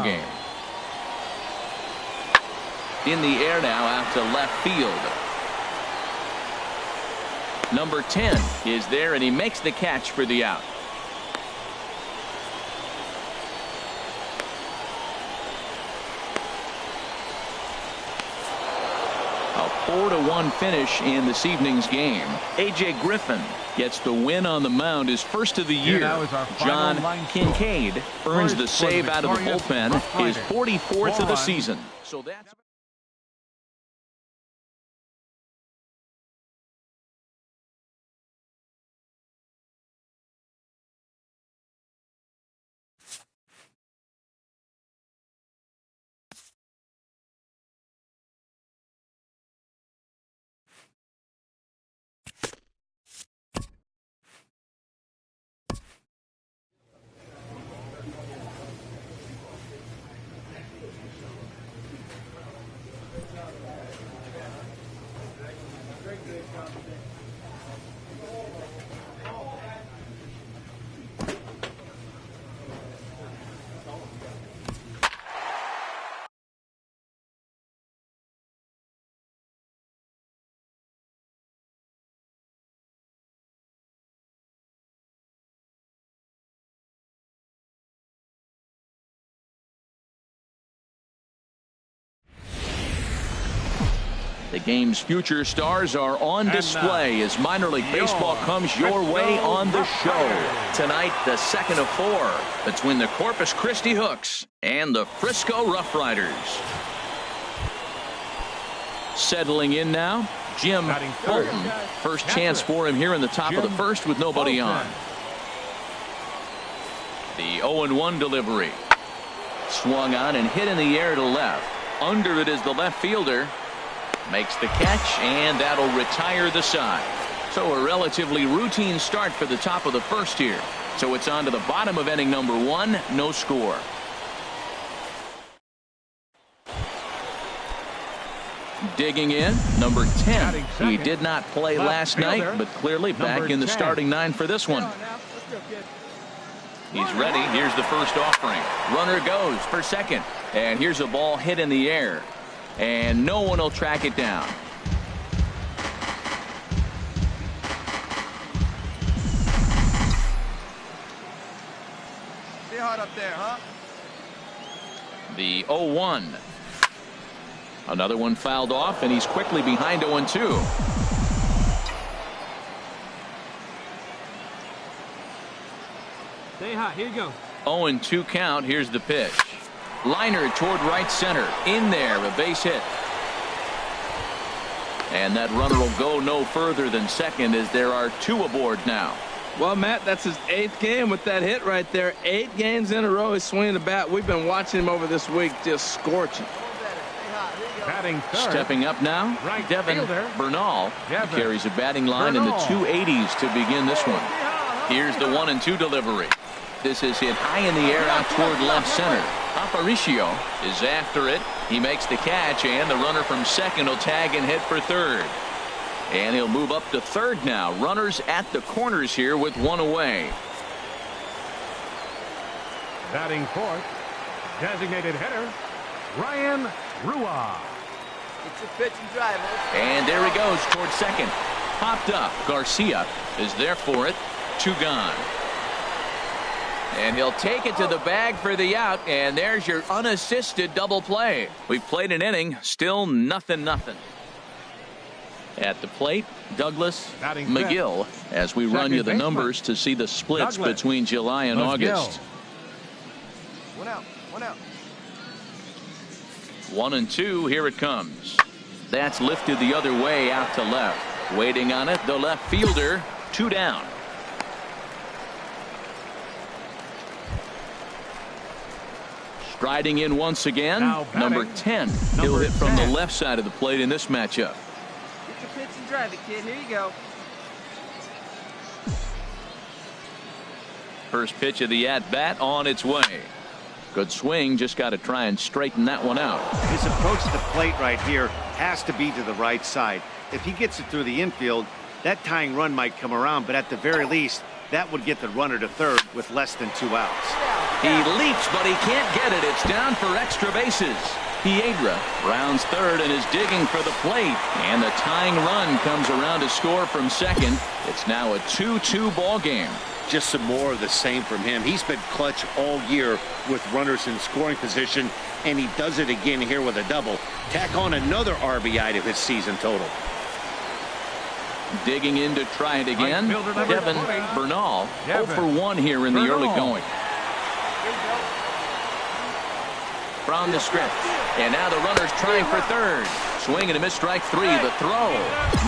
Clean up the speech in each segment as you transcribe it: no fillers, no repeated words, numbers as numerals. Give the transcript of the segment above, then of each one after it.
game. In the air now out to left field. Number 10 is there, and he makes the catch for the out. A 4-1 finish in this evening's game. A.J. Griffin gets the win on the mound, his first of the year. John Kincaid earns the save out of the bullpen, his 44th of the season. So that's the game's future stars are on display as minor league baseball comes your way on the show. Tonight, the second of 4 between the Corpus Christi Hooks and the Frisco Rough Riders. Settling in now, Jim Fulton. First chance for him here in the top of the first with nobody on. The 0-1 delivery. Swung on and hit in the air to left. Under it is the left fielder. Makes the catch, and that'll retire the side. So a relatively routine start for the top of the first here. So it's on to the bottom of inning number 1, no score. Digging in, number 10. He did not play last night, but clearly back in the starting 9 for this one. He's ready. Here's the first offering. Runner goes for second. And here's a ball hit in the air. And no one will track it down. Stay hard up there, huh? The 0-1. Another one fouled off, and he's quickly behind 0-2. Stay hot. Here you go. 0-2 count. Here's the pitch. Liner toward right center. In there, a base hit. And that runner will go no further than second as there are 2 aboard now. Well, Matt, that's his 8th game with that hit right there. 8 games in a row he's swinging the bat. We've been watching him over this week just scorching. Batting third. Stepping up now, Right Devin fielder. Bernal carries a batting line in the 280s to begin this one. Here's the 1-2 delivery. This is hit high in the air out toward left center. Aparicio is after it. He makes the catch, and the runner from second will tag and hit for third. And he'll move up to third now. Runners at the corners here with 1 away. Batting fourth, designated hitter, Ryan Rua. It's a pitch and drive. And there he goes toward second. Popped up. Garcia is there for it. 2 gone. And he'll take it to the bag for the out, and there's your unassisted double play. We've played an inning, still 0-0. At the plate, Douglas McGill, as we run you the numbers to see the splits between July and August. 1 out, 1 out. 1-2, here it comes. That's lifted the other way out to left. Waiting on it, the left fielder, 2 down. Striding in once again, number 10. He'll hit from the left side of the plate in this matchup. Get your pitch and drive it, kid. Here you go. First pitch of the at-bat on its way. Good swing, just got to try and straighten that one out. His approach to the plate right here has to be to the right side. If he gets it through the infield, that tying run might come around, but at the very least, that would get the runner to third with less than 2 outs. He leaps, but he can't get it. It's down for extra bases. Piedra rounds third and is digging for the plate. And the tying run comes around to score from second. It's now a 2-2 ball game. Just some more of the same from him. He's been clutch all year with runners in scoring position, and he does it again here with a double. Tack on another RBI to his season total. Digging in to try it again. Right fielder Devin 20. Bernal. 0 Devin for 1 here in the early Bernal. going. From the script. And now the runner's trying for third. Swing and a miss, strike 3. The throw.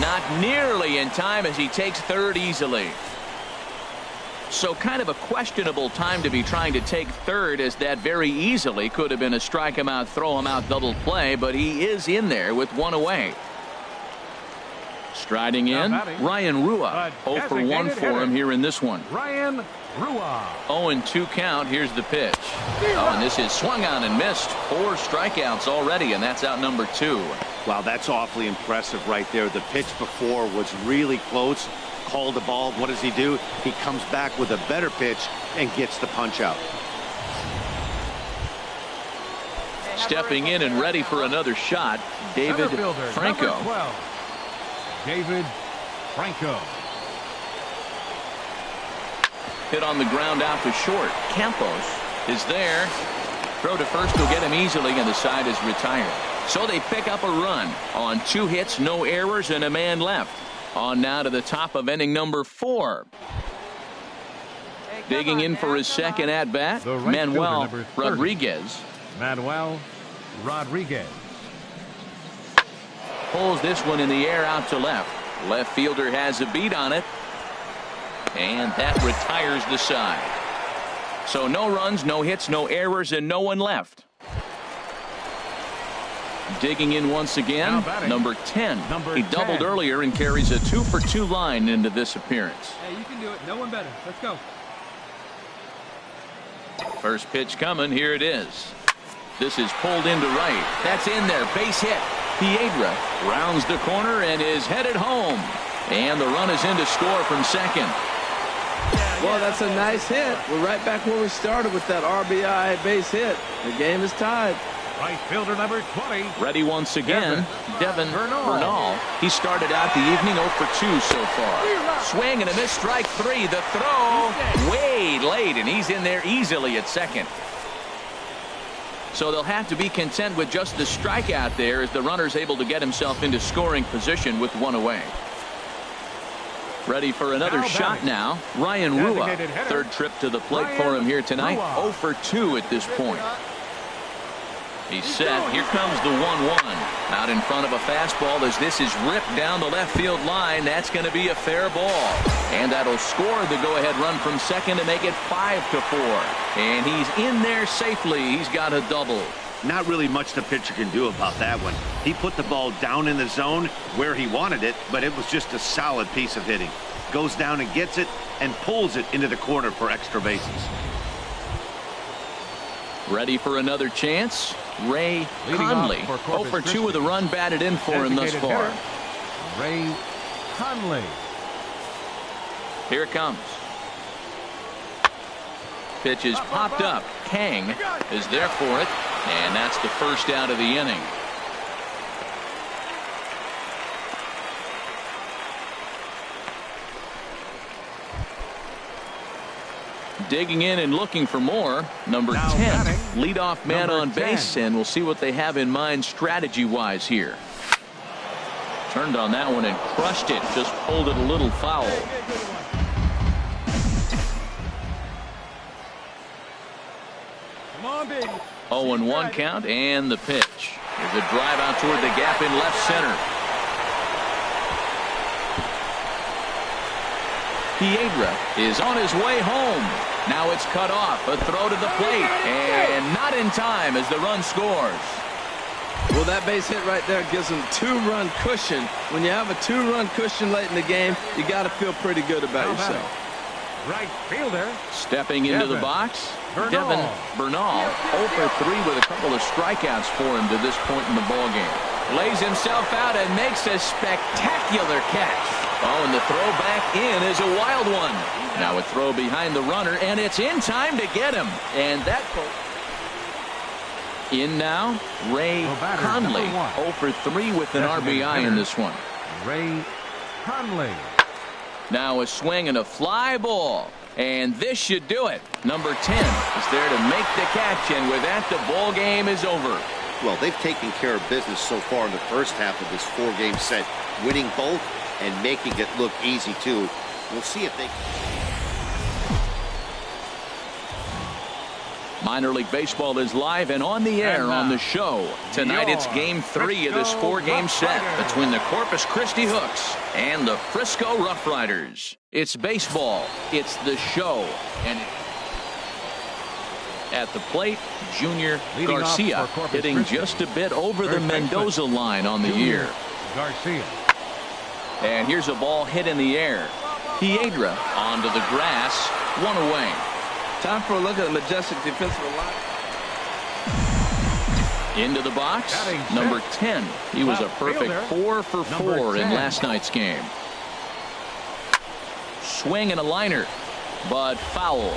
Not nearly in time as he takes third easily. So kind of a questionable time to be trying to take third, as that very easily could have been a strike him out, throw him out double play, but he is in there with 1 away. Striding in, Ryan Rua. 0 for 1 for him here in this one. Ryan Rua. 0-2 count. Here's the pitch. Oh, and this is swung on and missed. 4 strikeouts already, and that's out number 2. Wow, that's awfully impressive right there. The pitch before was really close. Called the ball. What does he do? He comes back with a better pitch and gets the punch out. Stepping in and ready for another shot, David Center fielder, Franco. number 12. David Franco. Hit on the ground out to short. Campos is there. Throw to first will get him easily, and the side is retired. So they pick up a run on 2 hits, no errors, and a man left. On now to the top of inning number 4. Digging in for his second at bat, The right Manuel fielder, number 30. Rodriguez. Manuel Rodriguez. Pulls this one in the air out to left. Left fielder has a beat on it. And that retires the side. So no runs, no hits, no errors, and no one left. Digging in once again, Now batting, number 10. number He doubled 10. earlier and carries a 2 for 2 line into this appearance. Hey, you can do it. No one better. Let's go. First pitch coming. Here it is. This is pulled into right. That's in there. Base hit. Piedra rounds the corner and is headed home. And the run is in to score from second. Well, that's a nice hit. We're right back where we started with that RBI base hit. The game is tied. Right fielder number 20. Ready once again, Devin Bernal. Bernal. He started out the evening 0 for 2 so far. Swing and a miss, strike 3. The throw way late, and he's in there easily at second. So they'll have to be content with just the strikeout there, as the runner's able to get himself into scoring position with 1 away. Ready for another Now shot batting. now. Ryan Rua. Designated hitter, Third trip to the plate Ryan for him here tonight. Rua. 0 for 2 at this point. He's set. Here comes the 1-1. Out in front of a fastball as this is ripped down the left field line. That's going to be a fair ball. And that'll score the go-ahead run from second to make it 5-4. And he's in there safely. He's got a double. Not really much the pitcher can do about that one. He put the ball down in the zone where he wanted it, but it was just a solid piece of hitting. Goes down and gets it and pulls it into the corner for extra bases. Ready for another chance. Ray Leading off Conley. for 0 for Corpus 2 with a run batted in for him thus Designated far. hitter, Ray Conley. Here it comes. Pitch is popped up. Kang is there for it, and that's the first out of the inning. Digging in and looking for more, number Now 10, batting, leadoff man number on base, 10. and we'll see what they have in mind strategy-wise here. Turned on that one and crushed it, just pulled it a little foul. Come on, baby. 0-1 count, and the pitch. There's a drive out toward the gap in left center. Piedra is on his way home. Now it's cut off. A throw to the plate, and not in time as the run scores. Well, that base hit right there gives them 2-run cushion. When you have a 2-run cushion late in the game, you got to feel pretty good about Now yourself. batting, right fielder Stepping into the Devin box, Bernal. Devin Bernal. 0 for 3 with a couple of strikeouts for him to this point in the ballgame. Lays himself out and makes a spectacular catch. Oh, and the throw back in is a wild one. Now a throw behind the runner, and it's in time to get him. And that in now, Ray Conley. 0 for 3 with an RBI in this one. Ray Conley. Now a swing and a fly ball. And this should do it. Number 10 is there to make the catch, and with that, the ball game is over. Well, they've taken care of business so far in the first half of this 4-game set, winning both and making it look easy, too. We'll see if they... Minor League Baseball is live and on the air on the show. Tonight it's Game 3 of this 4-game set between the Corpus Christi Hooks and the Frisco Rough Riders. It's baseball. It's the show. And at the plate, Junior Garcia hitting just a bit over the Mendoza line on the year. Garcia. And here's a ball hit in the air. Piedra onto the grass, 1 away. Time for a look at the majestic defensive line. Into the box, number 10. He was a perfect 4 for 4 in last night's game. Swing and a liner, but foul.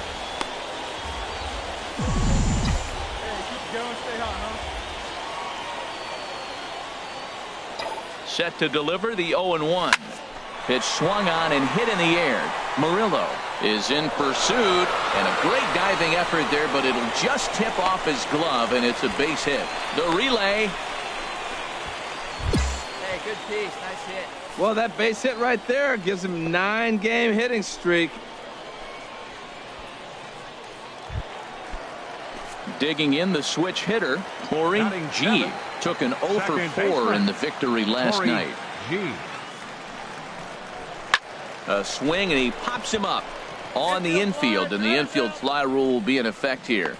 Set to deliver the 0-1. Pitch swung on and hit in the air. Murillo is in pursuit, and a great diving effort there, but it'll just tip off his glove, and it's a base hit. The relay. Hey, good piece. Nice hit. Well, that base hit right there gives him 9-game hitting streak. Digging in the switch hitter, Corey G. took an 0 for 4 in the victory last night. G. A swing, and he pops him up on the infield, and the infield fly rule will be in effect here.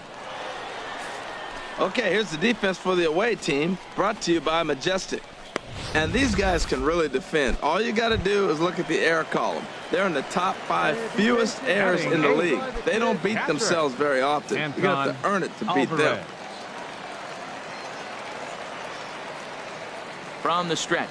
Okay, here's the defense for the away team, brought to you by Majestic. And these guys can really defend. All you got to do is look at the error column. They're in the top 5 fewest errors in the league. They don't beat themselves very often. You got to earn it to beat them. From the stretch.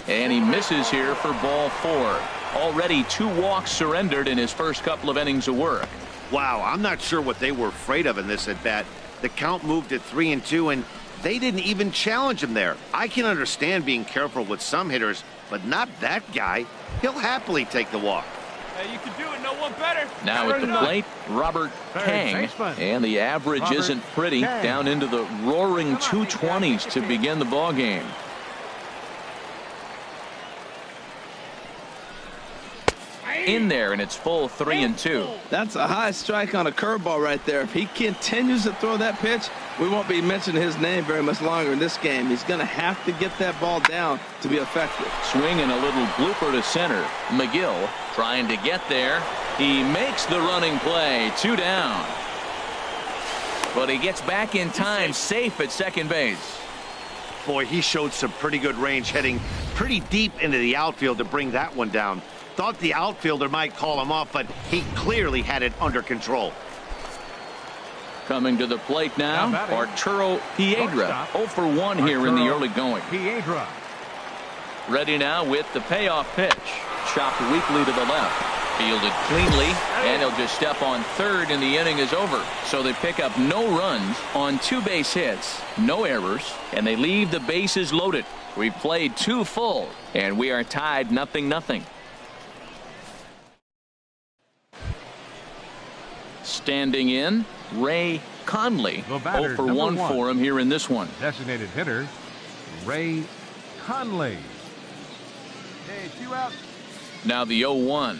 And he misses here for ball 4. Already 2 walks surrendered in his first couple of innings of work. Wow, I'm not sure what they were afraid of in this at-bat. The count moved at 3-2, and they didn't even challenge him there. I can understand being careful with some hitters, but not that guy. He'll happily take the walk. Hey, you can do it. No one better. Now at the plate, Robert Kang. And the average isn't pretty. Down into the roaring 220s to begin the ball game. In there, and it's full 3-2. That's a high strike on a curveball right there. If he continues to throw that pitch, we won't be mentioning his name very much longer in this game. He's going to have to get that ball down to be effective. Swinging a little blooper to center. McGill trying to get there. He makes the running play. 2 down. But he gets back in time, safe at second base. Boy, he showed some pretty good range, heading pretty deep into the outfield to bring that one down. Thought the outfielder might call him off, but he clearly had it under control. Coming to the plate now, Arturo Piedra. 0 for 1 here in the early going. Piedra. Ready now with the payoff pitch. Chopped weakly to the left. Fielded cleanly, and he'll just step on third, and the inning is over. So they pick up no runs on 2 base hits, no errors, and they leave the bases loaded. We've played 2 full, and we are tied 0-0. Standing in, Ray Conley. 0 for 1 for him here in this one. Designated hitter, Ray Conley. Hey, 2 out. Now the 0-1.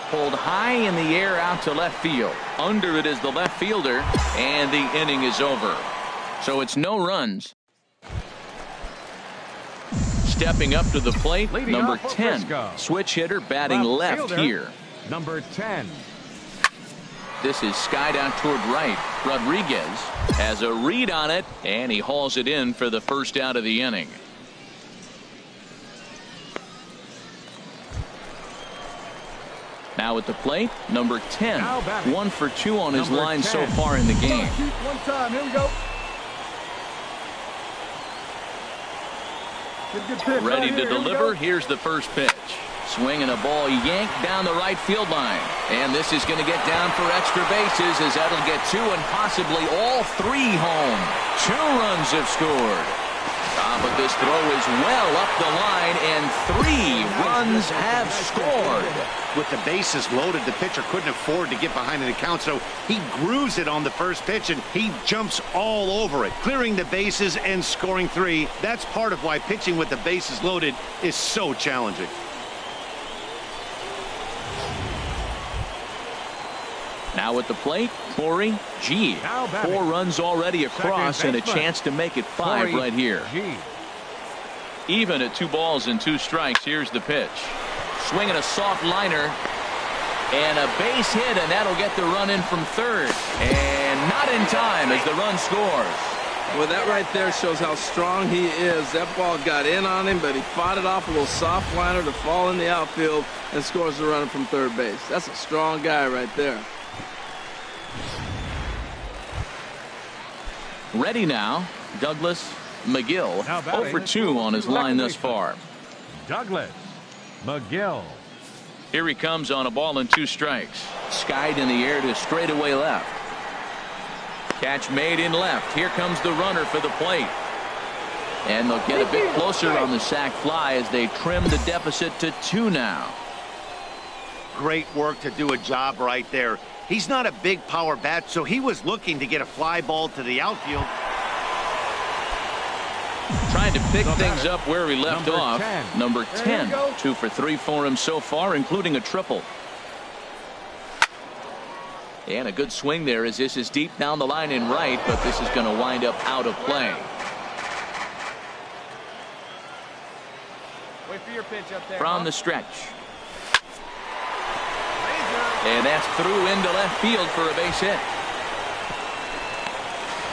Pulled high in the air out to left field. Under it is the left fielder, and the inning is over. So it's no runs. Stepping up to the plate, number 10. Switch hitter batting left here. Number 10. This is skied out toward right. Rodriguez has a read on it, and he hauls it in for the first out of the inning. Now at the plate, number 10. 1 for 2 on his line so far in the game. One time. Here we go. Ready to deliver. Here's the first pitch. Swinging a ball yanked down the right field line. And this is going to get down for extra bases as that'll get 2 and possibly all 3 home. 2 runs have scored. But this throw is well up the line, and 3 runs have scored. With the bases loaded, the pitcher couldn't afford to get behind an account, so he grooves it on the first pitch, and he jumps all over it, clearing the bases and scoring 3. That's part of why pitching with the bases loaded is so challenging. Now at the plate, Corey G. 4 runs already across and a chance to make it 5 right here. Even at 2 balls and 2 strikes. Here's the pitch. Swinging a soft liner and a base hit, and that'll get the run in from third. And not in time as the run scores. Well, that right there shows how strong he is. That ball got in on him, but he fought it off a little soft liner to fall in the outfield and scores the run from third base. That's a strong guy right there. Ready now, Douglas McGill, 0 for 2 on his line thus far. Douglas McGill. Here he comes on a ball and 2 strikes. Skied in the air to straightaway left. Catch made in left. Here comes the runner for the plate. And they'll get a bit closer on the sac fly as they trim the deficit to 2 now. Great work to do a job right there. He's not a big power bat, so he was looking to get a fly ball to the outfield. Trying to pick things up where he left off. Number 10. 2 for 3 for him so far, including a triple. And a good swing there as this is deep down the line in right, but this is going to wind up out of play. Wait for your pitch up there. From the stretch. And that's through into left field for a base hit.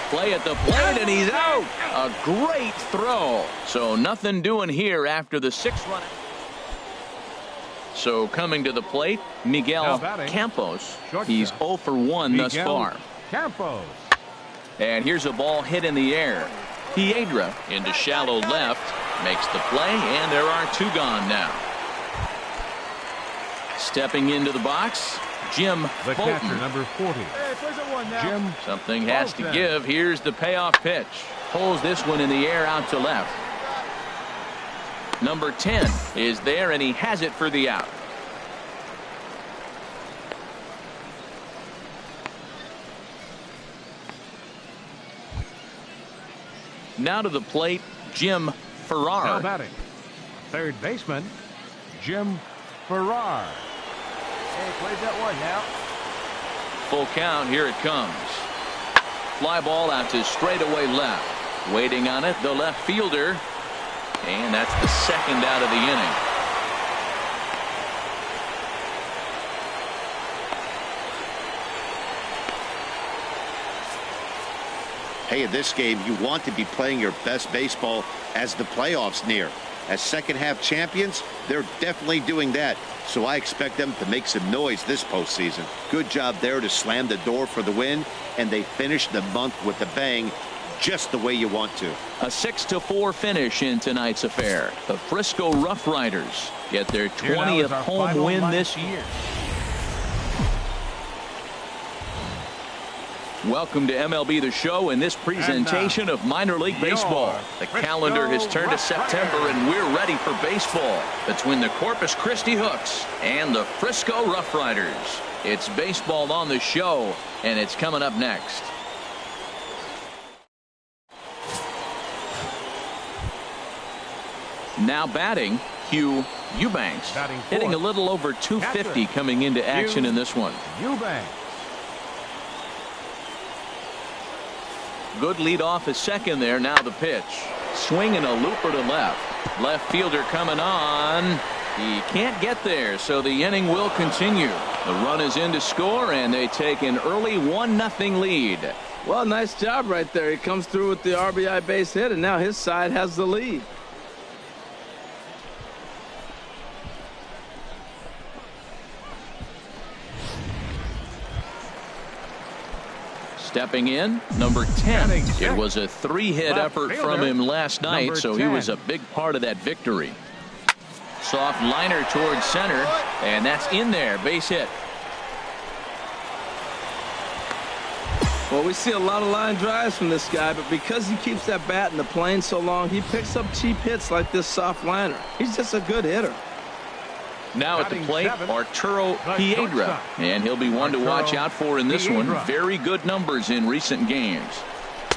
Play at the plate, and he's out. A great throw. So nothing doing here after the 6th run. So coming to the plate, Miguel Campos. He's 0 for 1 thus far. Campos. And here's a ball hit in the air. Piedra into shallow left. Makes the play, and there are 2 gone now. Stepping into the box, Jim The Fulton. catcher, number 40. Hey, plays at 1 now. Jim Something has to Fulton. give. Here's the payoff pitch. Pulls this one in the air out to left. Number 10 is there, and he has it for the out. Now to the plate, Jim Now Farrar. batting. Third baseman, Jim Farrar. Hey, plays at 1 now. Full count. Here it comes. Fly ball out to straightaway left. Waiting on it, the left fielder. And that's the 2nd out of the inning. Hey, in this game, you want to be playing your best baseball as the playoffs near. As second-half champions, they're definitely doing that. So I expect them to make some noise this postseason. Good job there to slam the door for the win, and they finished the month with a bang, just the way you want to. A 6-4 finish in tonight's affair. The Frisco Rough Riders get their Here now is 20th our home final win line. this year. Welcome to MLB The Show and this presentation of minor league baseball. The calendar has turned to September and we're ready for baseball between the Corpus Christi Hooks and the Frisco Rough Riders. It's baseball on the show, and it's coming up next. Now batting, Hugh Eubanks, Batting hitting a fourth. little over 250 Catcher. coming into action Hugh in this one. Eubanks. Good lead off at second there. Now the pitch. Swinging a looper to left. Left fielder coming on. He can't get there, so the inning will continue. The run is in to score, and they take an early 1-0 lead. Well, nice job right there. He comes through with the RBI base hit, and now his side has the lead. Stepping in, number 10. It was a 3-hit effort from him last night, so he was a big part of that victory. Soft liner towards center, and that's in there. Base hit. Well, we see a lot of line drives from this guy, but because he keeps that bat in the plane so long, he picks up cheap hits like this soft liner. He's just a good hitter. Now at the plate, Arturo Piedra, and he'll be one to watch out for in this one. Very good numbers in recent games.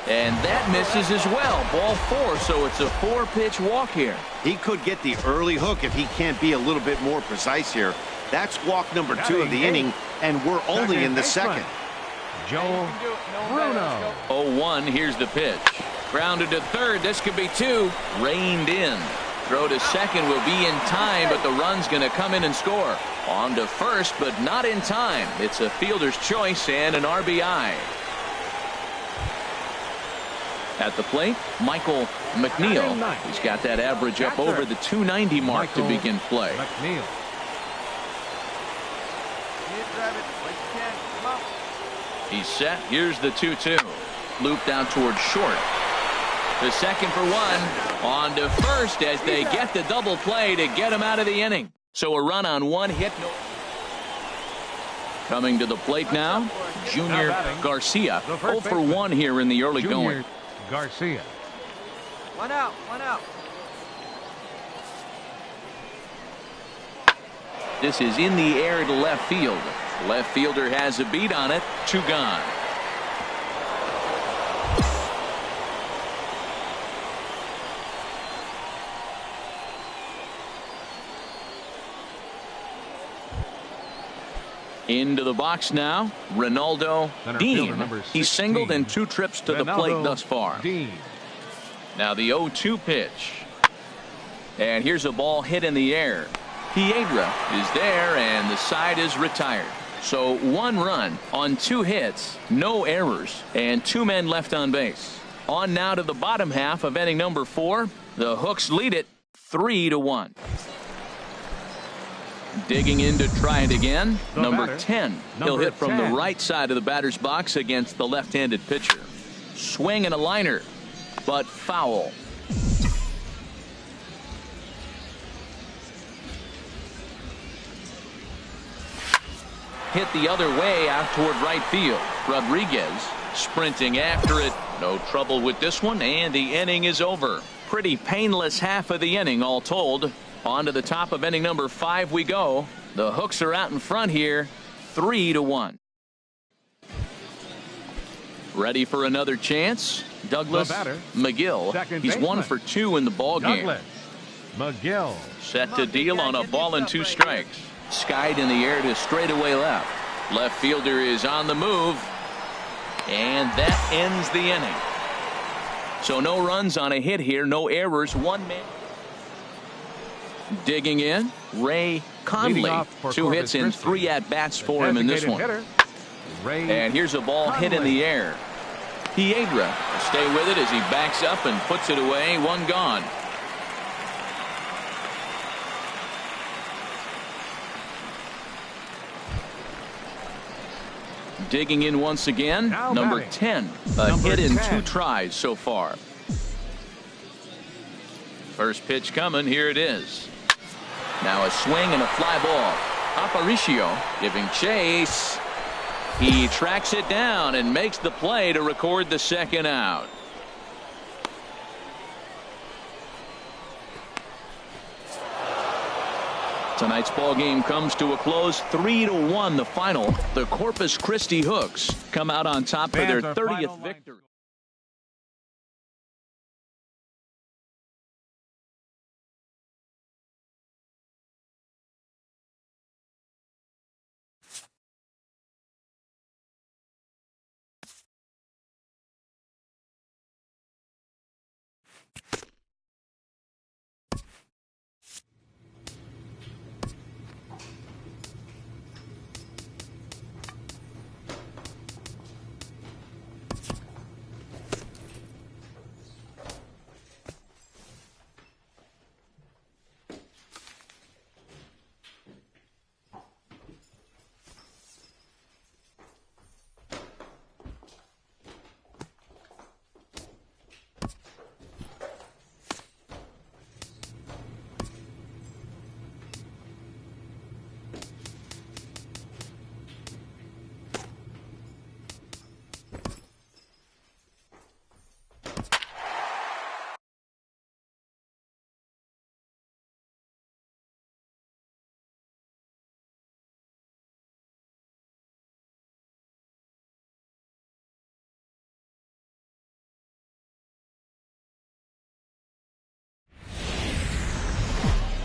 And that misses as well. Ball 4, so it's a 4-pitch walk here. He could get the early hook if he can't be a little bit more precise here. That's walk number 2 of the inning, and we're only in the second. Joel Bruno. 0-1, here's the pitch. Grounded to third, this could be 2. Reined in. Throw to second will be in time, but the run's going to come in and score. On to first, but not in time. It's a fielder's choice and an RBI. At the plate, Michael McNeil. He's got that average up over the 290 mark to begin play. McNeil. He's set. Here's the 2-2. Looped out towards short. The second for 1. On to first as they get the double play to get him out of the inning. So a run on 1 hit. Coming to the plate now, Junior Garcia. 0 for 1 here in the early going. Garcia. 1 out, 1 out. This is in the air to left field. Left fielder has a beat on it. 2 gone. Into the box now, Ronaldo Dean. He's singled in 2 trips to the plate thus far. Now the 0-2 pitch. And here's a ball hit in the air. Piedra is there, and the side is retired. So 1 run on 2 hits, no errors, and 2 men left on base. On now to the bottom half of inning number 4. The Hooks lead it 3-1. Digging in to try it again, number 10. He'll hit from the right side of the batter's box against the left-handed pitcher. Swing and a liner, but foul. Hit the other way out toward right field. Rodriguez sprinting after it. No trouble with this one, and the inning is over. Pretty painless half of the inning all told. On to the top of inning number 5 we go. The Hooks are out in front here, 3-1. Ready for another chance? Douglas McGill. He's 1 for 2 in the ball game. McGill. Set to deal on a ball and 2 strikes. Skied in the air to straightaway left. Left fielder is on the move. And that ends the inning. So no runs on a hit here, no errors, 1 man. Digging in, Ray Conley. 2 hits and 3 at-bats for him in this one. And here's a ball hit in the air. Piedra will stay with it as he backs up and puts it away. 1 gone. Digging in once again, number 10. A hit in 2 tries so far. First pitch coming, here it is. Now a swing and a fly ball. Aparicio giving chase. He tracks it down and makes the play to record the 2nd out. Tonight's ball game comes to a close, 3-1 the final. The Corpus Christi Hooks come out on top for their 30th victory.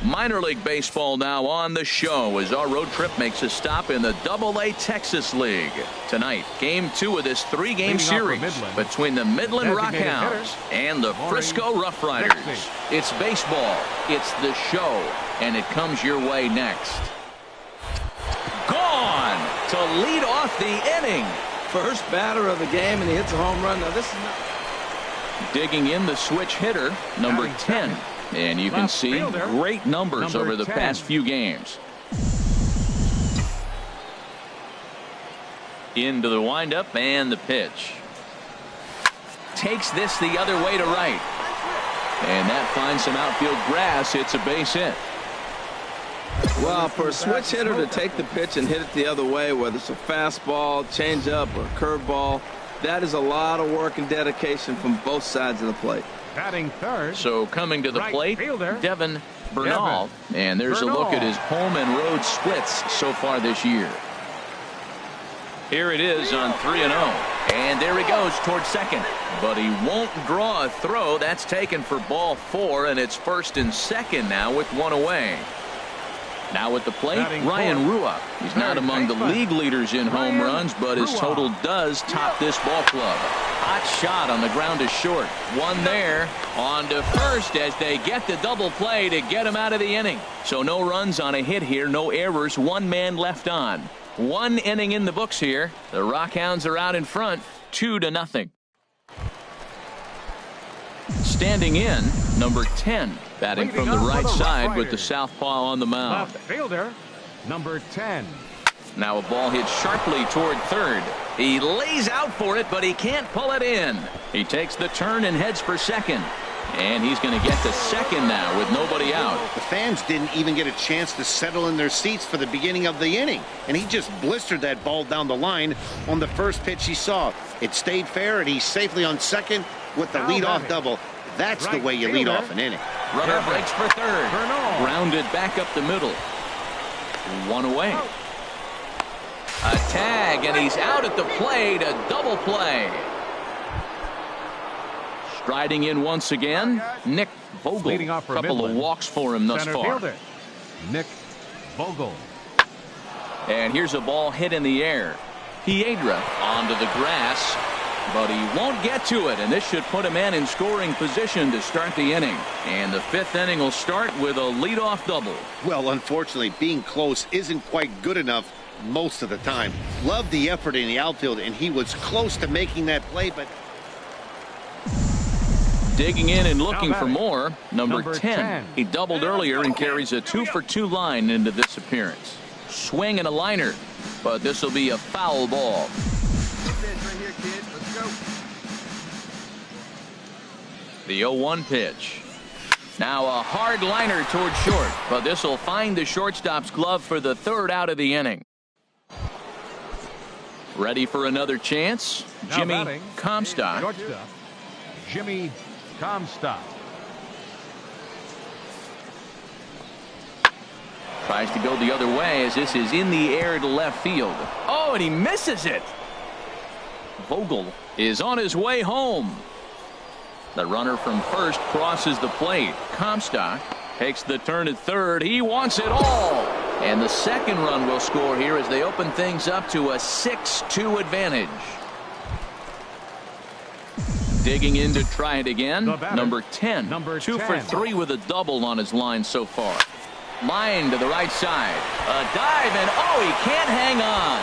Minor League Baseball now on the show as our road trip makes a stop in the Double-A Texas League. Tonight, Game 2 of this 3-game series between the Midland Rockhounds and the Frisco Rough Riders. It's baseball, it's the show, and it comes your way next. Gone to lead off the inning. First batter of the game, and he hits a home run. Now, this is not... Digging in the switch hitter, number 10. And you can see great numbers over the past few games. Into the windup and the pitch. Takes this the other way to right. And that finds some outfield grass. It's a base hit. Well, for a switch hitter to take the pitch and hit it the other way, whether it's a fastball, changeup, or curveball, that is a lot of work and dedication from both sides of the plate. Batting third. So coming to the plate, fielder, Devin Bernal. And there's a look at his home and road splits so far this year. Here it is on 3-0. And there he goes towards second. But he won't draw a throw. That's taken for ball 4, and it's first and second now with one away. Now at the plate, Ryan Rua. He's not among the league leaders in home runs, but his total does top this ball club. Hot shot on the ground to short. One there. On to first as they get the double play to get him out of the inning. So no runs on a hit here, no errors, one man left on. 1 inning in the books here. The Rockhounds are out in front, 2-0. Standing in, number 10. Batting from the right side with the southpaw on the mound. Left fielder, number 10. Now a ball hit sharply toward third. He lays out for it, but he can't pull it in. He takes the turn and heads for second. And he's going to get to second now with nobody out. The fans didn't even get a chance to settle in their seats for the beginning of the inning. And he just blistered that ball down the line on the first pitch he saw. It stayed fair, and he's safely on second with the leadoff double. That's the way you lead off an inning. Runner breaks for third. Grounded back up the middle. One away. A tag, and he's out at the plate. A double play. Striding in once again, Nick Vogel. Leading off for Couple Midland, of walks for him thus far. Fielder, Nick Vogel. And here's a ball hit in the air. Piedra onto the grass, but he won't get to it, and this should put a man in scoring position to start the inning. And the 5th inning will start with a leadoff double. Well, unfortunately, being close isn't quite good enough most of the time. Loved the effort in the outfield, and he was close to making that play, but... Digging in and looking for more, number 10. He doubled earlier and carries a 2-for-2 line into this appearance. Swing and a liner, but this will be a foul ball. The 0-1 pitch. Now a hard liner toward short, but this will find the shortstop's glove for the 3rd out of the inning. Ready for another chance? Jimmy Comstock. Jimmy Comstock. Tries to go the other way as this is in the air to left field. Oh, and he misses it. Vogel is on his way home. The runner from first crosses the plate. Comstock takes the turn at third. He wants it all. And the second run will score here as they open things up to a 6-2 advantage. Digging in to try it again. Number 10. 2 for 3 with a double on his line so far. Line to the right side. A dive, and oh, he can't hang on.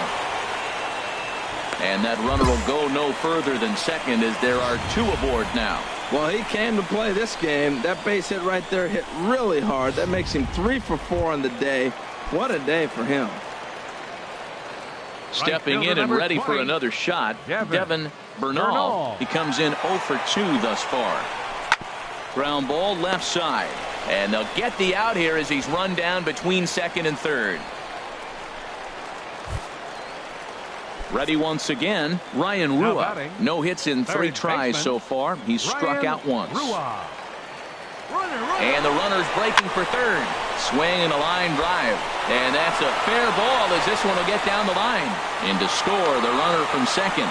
And that runner will go no further than second as there are 2 aboard now. Well, he came to play this game. That base hit right there hit really hard. That makes him 3 for 4 on the day. What a day for him. Stepping in and ready for another shot, Devin Bernal. He comes in 0 for 2 thus far. Ground ball left side. And they'll get the out here as he's run down between second and third. Ready once again, Ryan Rua. No hits in 3 tries so far. He's struck out once. And the runner's breaking for third. Swing and a line drive. And that's a fair ball as this one will get down the line. And to score, the runner from second.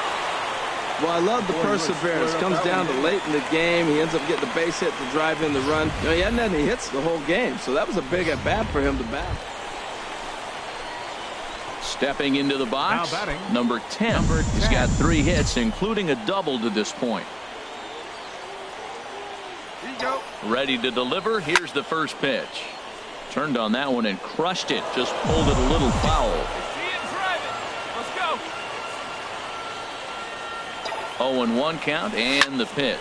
Well, I love the perseverance. Comes down to late in the game. He ends up getting the base hit to drive in the run. You know, he hadn't had any hits the whole game, so that was a big at-bat for him to bat. Stepping into the box, Now batting, number 10. He's got 3 hits, including a double to this point. Here you go. Ready to deliver. Here's the first pitch. Turned on that one and crushed it. Just pulled it a little foul. See it, drive it. Let's go. 0-1 count and the pitch.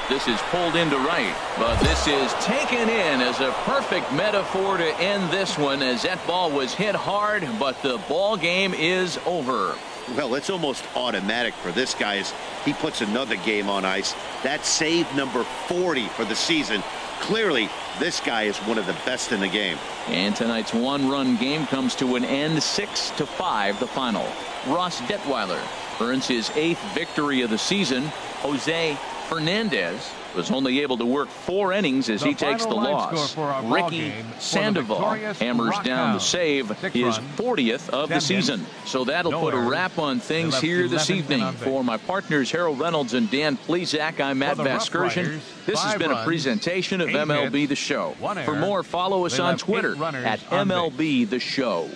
This is pulled into right, but this is taken in as a perfect metaphor to end this one, as that ball was hit hard, but the ball game is over. Well, it's almost automatic for this guy as he puts another game on ice. That's save number 40 for the season. Clearly, this guy is one of the best in the game. And tonight's one-run game comes to an end, 6-5 the final. Ross Detweiler earns his 8th victory of the season. Jose Fernandez was only able to work 4 innings as he takes the loss. Ricky Sandoval hammers down the save, his 40th of the season. So that'll put a wrap on things here this evening. For my partners Harold Reynolds and Dan Plesac, I'm Matt Vasgersian. This has been a presentation of MLB The Show. For more, follow us on Twitter at MLB The Show.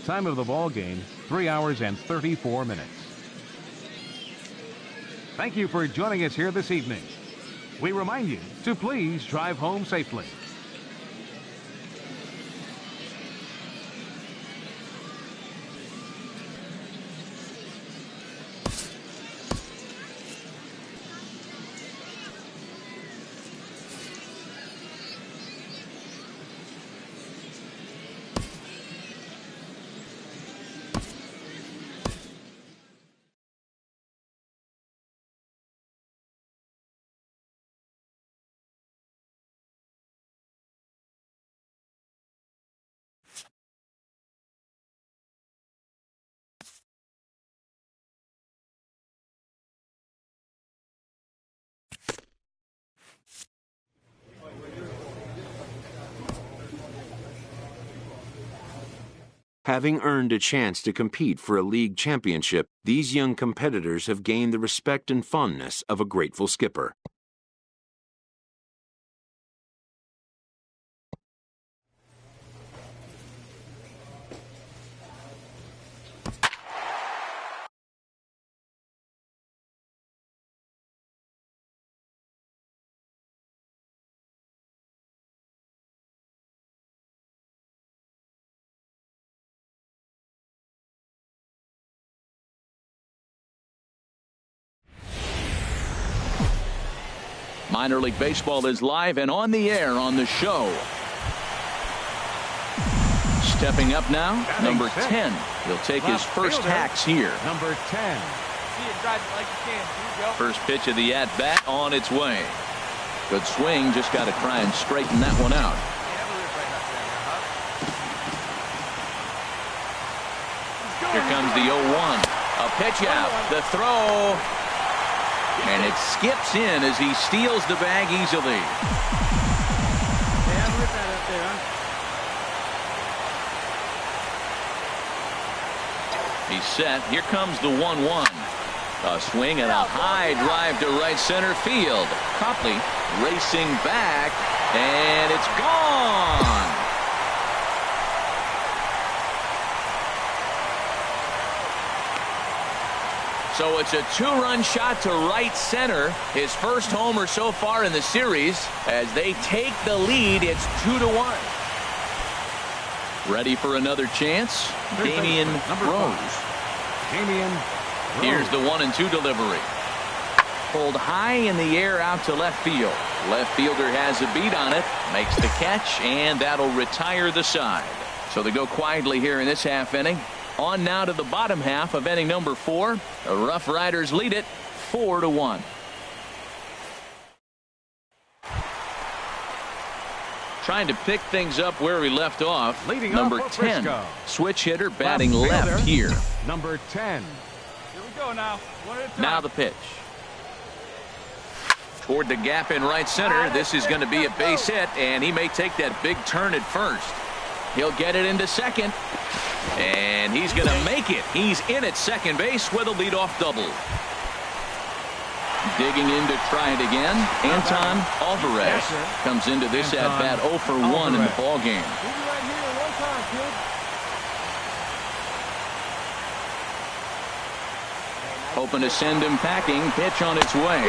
Time of the ball game, 3 hours and 34 minutes. Thank you for joining us here this evening. We remind you to please drive home safely. Having earned a chance to compete for a league championship, these young competitors have gained the respect and fondness of a grateful skipper. Minor League Baseball is live and on the air on the show. Stepping up now, number 10. He'll take his first hacks here. Number 10. See it, drive it like you can. Here you go. First pitch of the at-bat on its way. Good swing, just got to try and straighten that one out. Here comes the 0-1. A pitch out. The throw. And it skips in as he steals the bag easily. He's set. Here comes the 1-1. A swing and a high drive to right center field. Copley racing back, and it's gone. So it's a 2-run shot to right center. His first homer so far in the series. As they take the lead, it's 2-1. Ready for another chance? Damian Rose. Damian Rose. Here's the 1-2 delivery. Pulled high in the air out to left field. Left fielder has a beat on it. Makes the catch, and that'll retire the side. So they go quietly here in this half inning. On now to the bottom half of inning number 4. The Rough Riders lead it 4-1. Trying to pick things up where we left off. Leading number off 10. Frisco. Switch hitter batting Left left fielder, here. Number 10. Here we go now. One at a time. Now the pitch. Toward the gap in right center. This is going to be a base hit, and he may take that big turn at first. He'll get it into second. And he's going to make it. He's in at second base with a leadoff double. Digging in to try it again. Anton Alvarez comes into this at bat 0 for 1 in the ball game. Hoping to send him packing. Pitch on its way.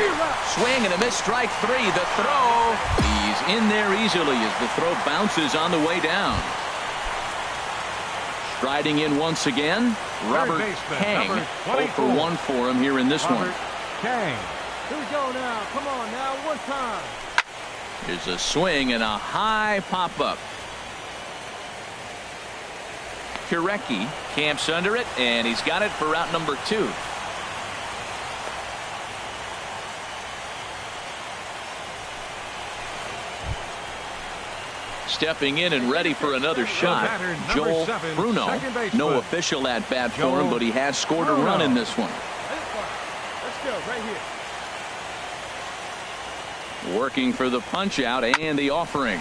Swing and a miss. Strike 3. The throw. He's in there easily as the throw bounces on the way down. Striding in once again. Robert Kang. 0 for 1 for him here in this one. Kang. Here we go now. Come on now. One time. Here's a swing and a high pop-up. Kirecki camps under it, and he's got it for route number 2. Stepping in and ready for another shot, Joel Bruno. No official at bat for him, but he has scored a run in this one. Let's go right here. Working for the punch out and the offering.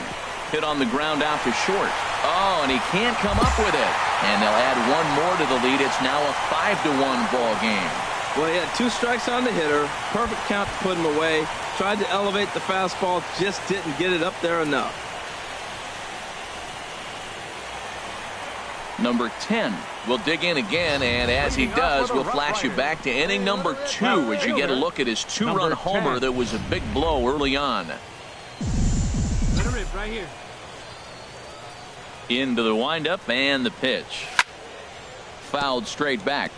Hit on the ground out to short. Oh, and he can't come up with it. And they'll add one more to the lead. It's now a 5-1 ball game. Well, he had 2 strikes on the hitter. Perfect count to put him away. Tried to elevate the fastball. Just didn't get it up there enough. Number 10 will dig in again, and as he does, we'll flash you back to inning number 2 as you get a look at his 2-run homer that was a big blow early on. Let her rip right here. Into the windup and the pitch. Fouled straight back.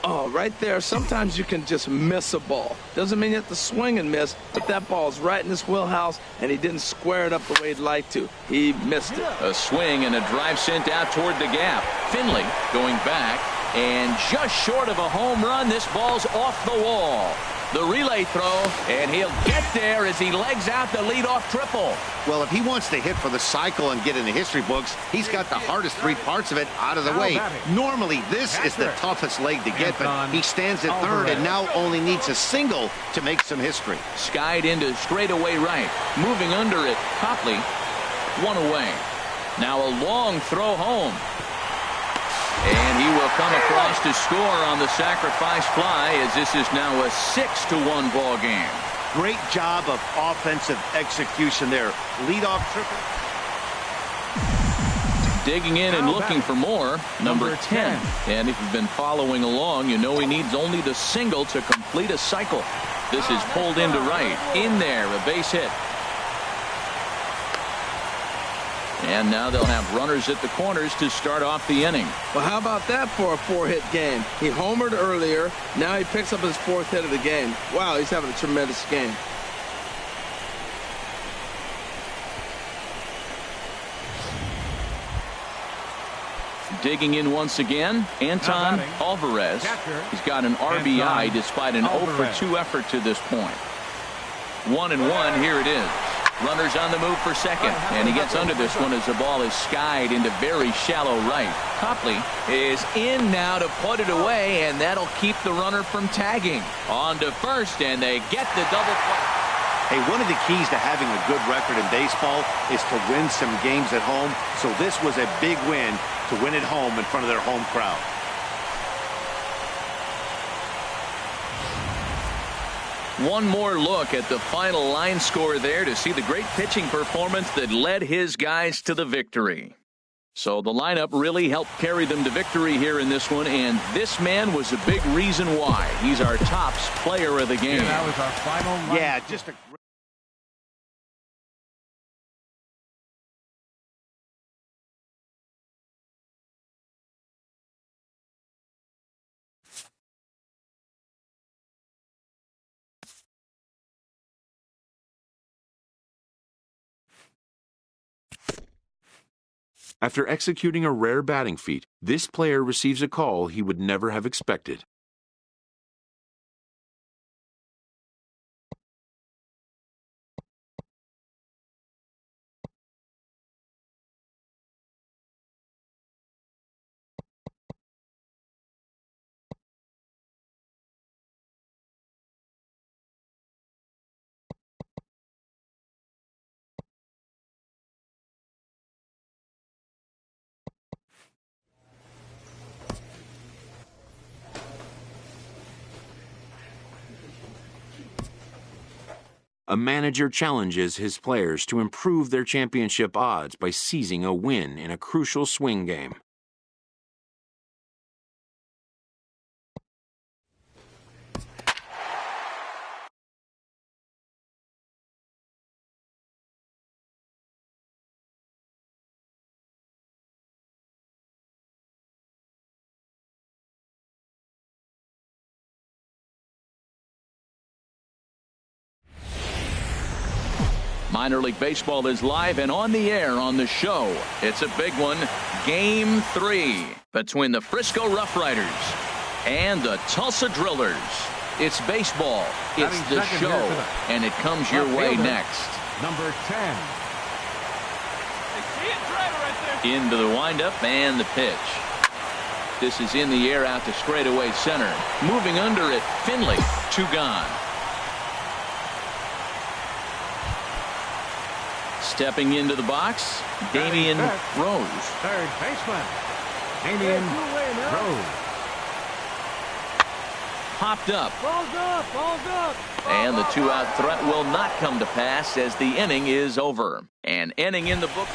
Oh, right there. Sometimes you can just miss a ball. Doesn't mean you have to swing and miss, but that ball's right in his wheelhouse, and he didn't square it up the way he'd like to. He missed it. A swing and a drive sent out toward the gap. Finley going back, and just short of a home run, this ball's off the wall. The relay throw, and he'll get there as he legs out the leadoff triple. Well, if he wants to hit for the cycle and get in the history books, he's got the hardest 3 parts of it out of the way. Normally, this is the toughest leg to get, but he stands at third and now only needs a single to make some history. Skied into straightaway right. Moving under it, Copley, 1 away. Now a long throw home. And he will come across to score on the sacrifice fly as this is now a 6-1 ball game. Great job of offensive execution there. Leadoff triple. Digging in and looking for more, number 10. And if you've been following along, you know he needs only the single to complete a cycle. This is pulled into right. In there, a base hit. And now they'll have runners at the corners to start off the inning. Well, how about that for a 4-hit game? He homered earlier. Now he picks up his 4th hit of the game. Wow, he's having a tremendous game. Digging in once again, Anton Alvarez. He's got an RBI despite an 0 for 2 effort to this point. 1-1, here it is. Runners on the move for second, and he gets under this one as the ball is skied into very shallow right. Copley is in now to put it away, and that'll keep the runner from tagging. On to first, and they get the double play. Hey, one of the keys to having a good record in baseball is to win some games at home, so this was a big win to win at home in front of their home crowd. One more look at the final line score there to see the great pitching performance that led his guys to the victory. So the lineup really helped carry them to victory here in this one, and this man was a big reason why. He's our tops player of the game. Yeah, that was our final line. Yeah, just a After executing a rare batting feat, this player receives a call he would never have expected. a manager challenges his players to improve their championship odds by seizing a win in a crucial swing game. Minor League Baseball is live and on the air on the show. It's a big one. Game 3 between the Frisco Rough Riders and the Tulsa Drillers. It's baseball. It's the show. And it comes your way next. Number 10. Into the windup and the pitch. This is in the air out to straightaway center. Moving under it, Finley. 2 gone. Stepping into the box, Damian Rose. Third baseman, Damian Rose. Popped up. Ball's up, ball's up. And the 2-out threat will not come to pass as the inning is over. An inning in the book.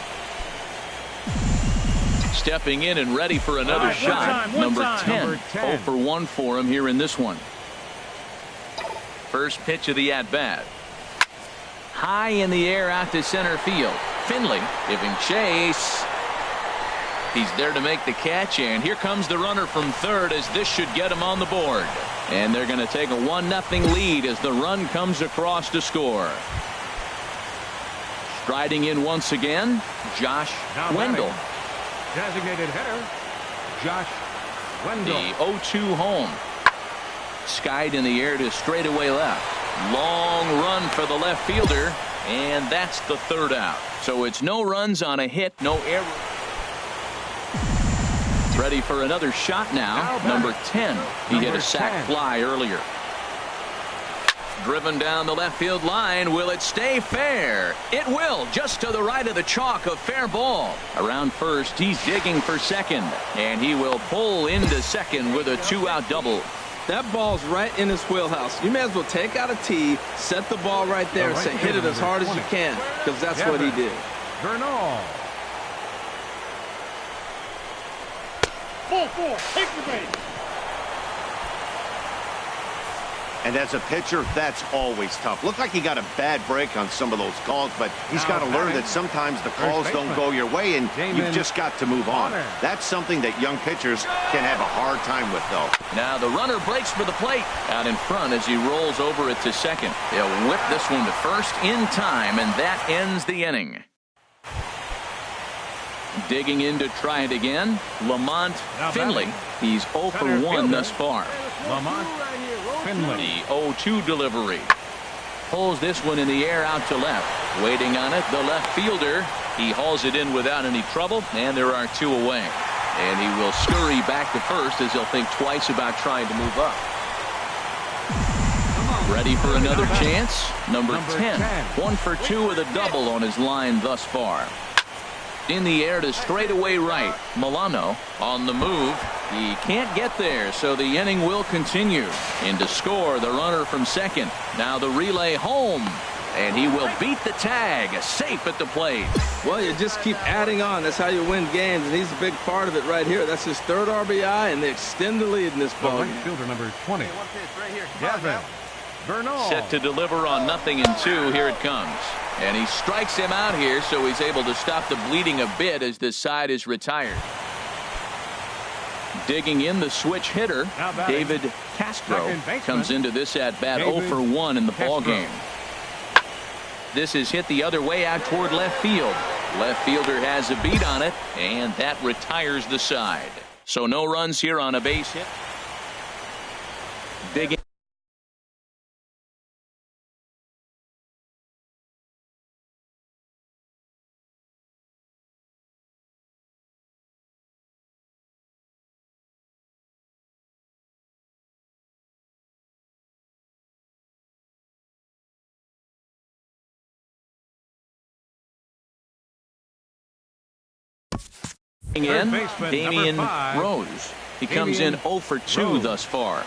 Stepping in and ready for another shot. Number 10. 0 for 1 for him here in this one. First pitch of the at-bat. High in the air out to center field. Finley giving chase. He's there to make the catch, and here comes the runner from third as this should get him on the board. And they're going to take a 1-0 lead as the run comes across to score. Striding in once again, Josh Wendell. Designated hitter, Josh Wendell. The 0-2 home. Skied in the air to straightaway left. Long run for the left fielder, and that's the 3rd out. So it's no runs on a hit, no error. Ready for another shot now. Number 10. He hit a sac fly earlier. Driven down the left field line. Will it stay fair? It will, just to the right of the chalk, a fair ball. Around first, he's digging for second, and he will pull into second with a 2-out double. That ball's right in his wheelhouse. You may as well take out a tee, set the ball right there, and say hit it as hard as you can, because that's what he did. Bernal. Ball 4, take the base. And as a pitcher, that's always tough. Looked like he got a bad break on some of those calls, but he's got to learn that sometimes the calls don't go your way, and you've just got to move on. That's something that young pitchers can have a hard time with, though. Now the runner breaks for the plate. Out in front as he rolls over it to second. He'll whip this one to first in time, and that ends the inning. Digging in to try it again, Lamont Finley. He's 0 for 1 thus far. Lamont Finley. The 0-2 delivery. Pulls this one in the air out to left. Waiting on it, the left fielder. He hauls it in without any trouble, and there are 2 away. And he will scurry back to first as he'll think twice about trying to move up. Ready for another chance? Number 10. 1 for 2 with a double on his line thus far. In the air to straightaway right. Milano on the move. He can't get there, so the inning will continue. In to score, the runner from second. Now the relay home. And he will beat the tag. Safe at the plate. Well, you just keep adding on. That's how you win games, and he's a big part of it right here. That's his 3rd RBI, and they extend the lead in this ball game. Right fielder number 20. Gavin Bernal. Set to deliver on 0-2. Here it comes. And he strikes him out here, so he's able to stop the bleeding a bit as this side is retired. Digging in the switch hitter, David Castro comes into this at-bat 0 for 1 in the ball game. This is hit the other way out toward left field. Left fielder has a beat on it, and that retires the side. So no runs here on a base hit. Digging. In Damian Rose. He comes in 0 for 2 thus far.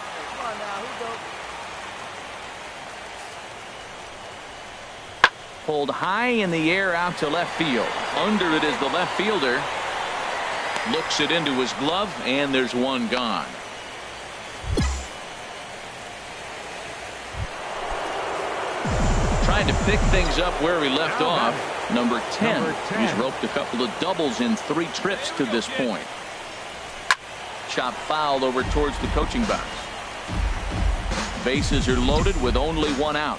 pulled high in the air out to left field. Under it is the left fielder. Looks it into his glove, and there's one gone. Trying to pick things up where he left off. Number 10. He's roped a couple of doubles in 3 trips to this point. Chop foul over towards the coaching box. Bases are loaded with only 1 out.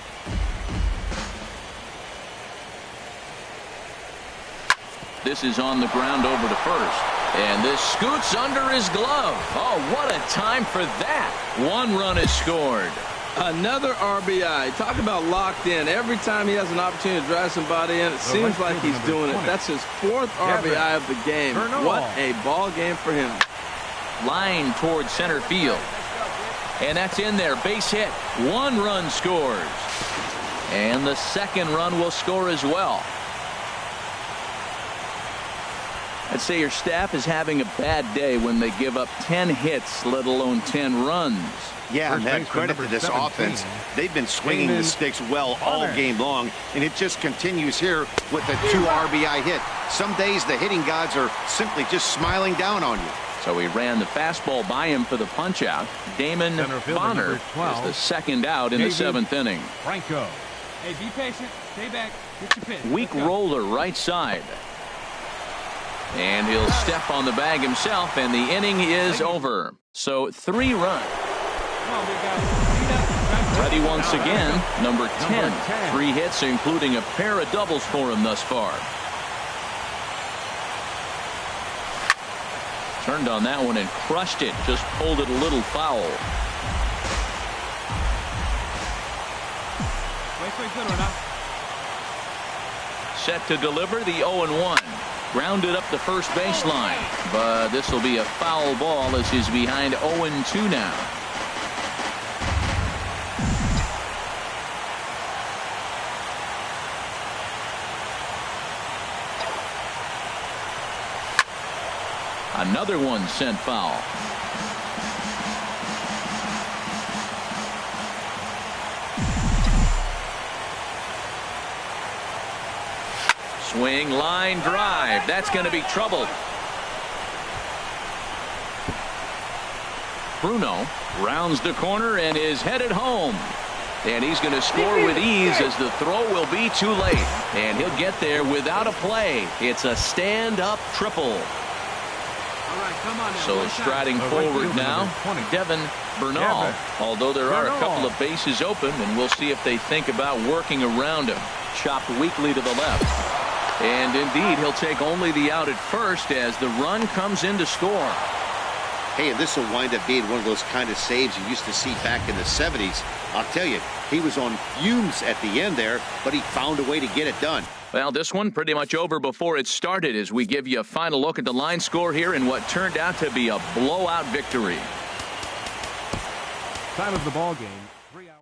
This is on the ground over to first. And this scoots under his glove. Oh, what a time for that. 1 run is scored. Another RBI. Talk about locked in. Every time he has an opportunity to drive somebody in, it seems like he's doing it. That's his 4th RBI of the game. What a ball game for him. Line towards center field. And that's in there. Base hit. 1 run scores. And the 2nd run will score as well. I'd say your staff is having a bad day when they give up 10 hits, let alone 10 runs. Yeah, and that credit to this offense. They've been swinging the sticks well all game long, and it just continues here with a 2 RBI hit. Some days the hitting gods are simply just smiling down on you. So he ran the fastball by him for the punch out. Damon Bonner is the 2nd out in the 7th inning. Franco. Hey, be patient. Stay back. Get your pitch. Weak roller right side. And he'll step on the bag himself, and the inning is over. So 3 runs. Come on, big guy. Ready once again, number 10. 3 hits, including a pair of doubles for him thus far. Turned on that one and crushed it. Just pulled it a little foul. Set to deliver the 0-1. Grounded up the first baseline. But this will be a foul ball as he's behind 0-2 now. Another one sent foul. Swing, line drive. That's going to be trouble. Bruno rounds the corner and is headed home. And he's going to score with ease as the throw will be too late. And he'll get there without a play. It's a stand-up triple. So striding forward now, Devin Bernal. Although there are a couple of bases open, and we'll see if they think about working around him. Chopped weakly to the left. And indeed, he'll take only the out at first as the run comes in to score. Hey, and this will wind up being one of those kind of saves you used to see back in the 70s. I'll tell you, he was on fumes at the end there, but he found a way to get it done. Well, this one pretty much over before it started as we give you a final look at the line score here in what turned out to be a blowout victory. Time of the ball game. 3 hours.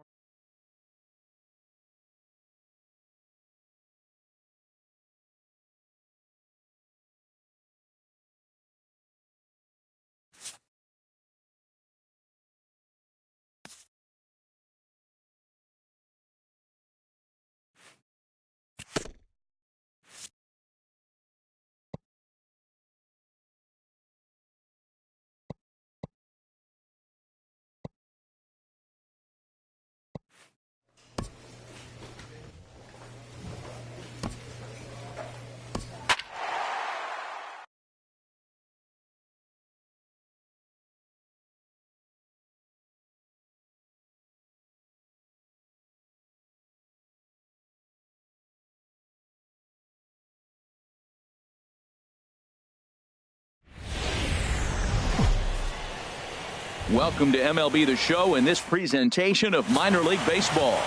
Welcome to MLB The Show in this presentation of minor league baseball.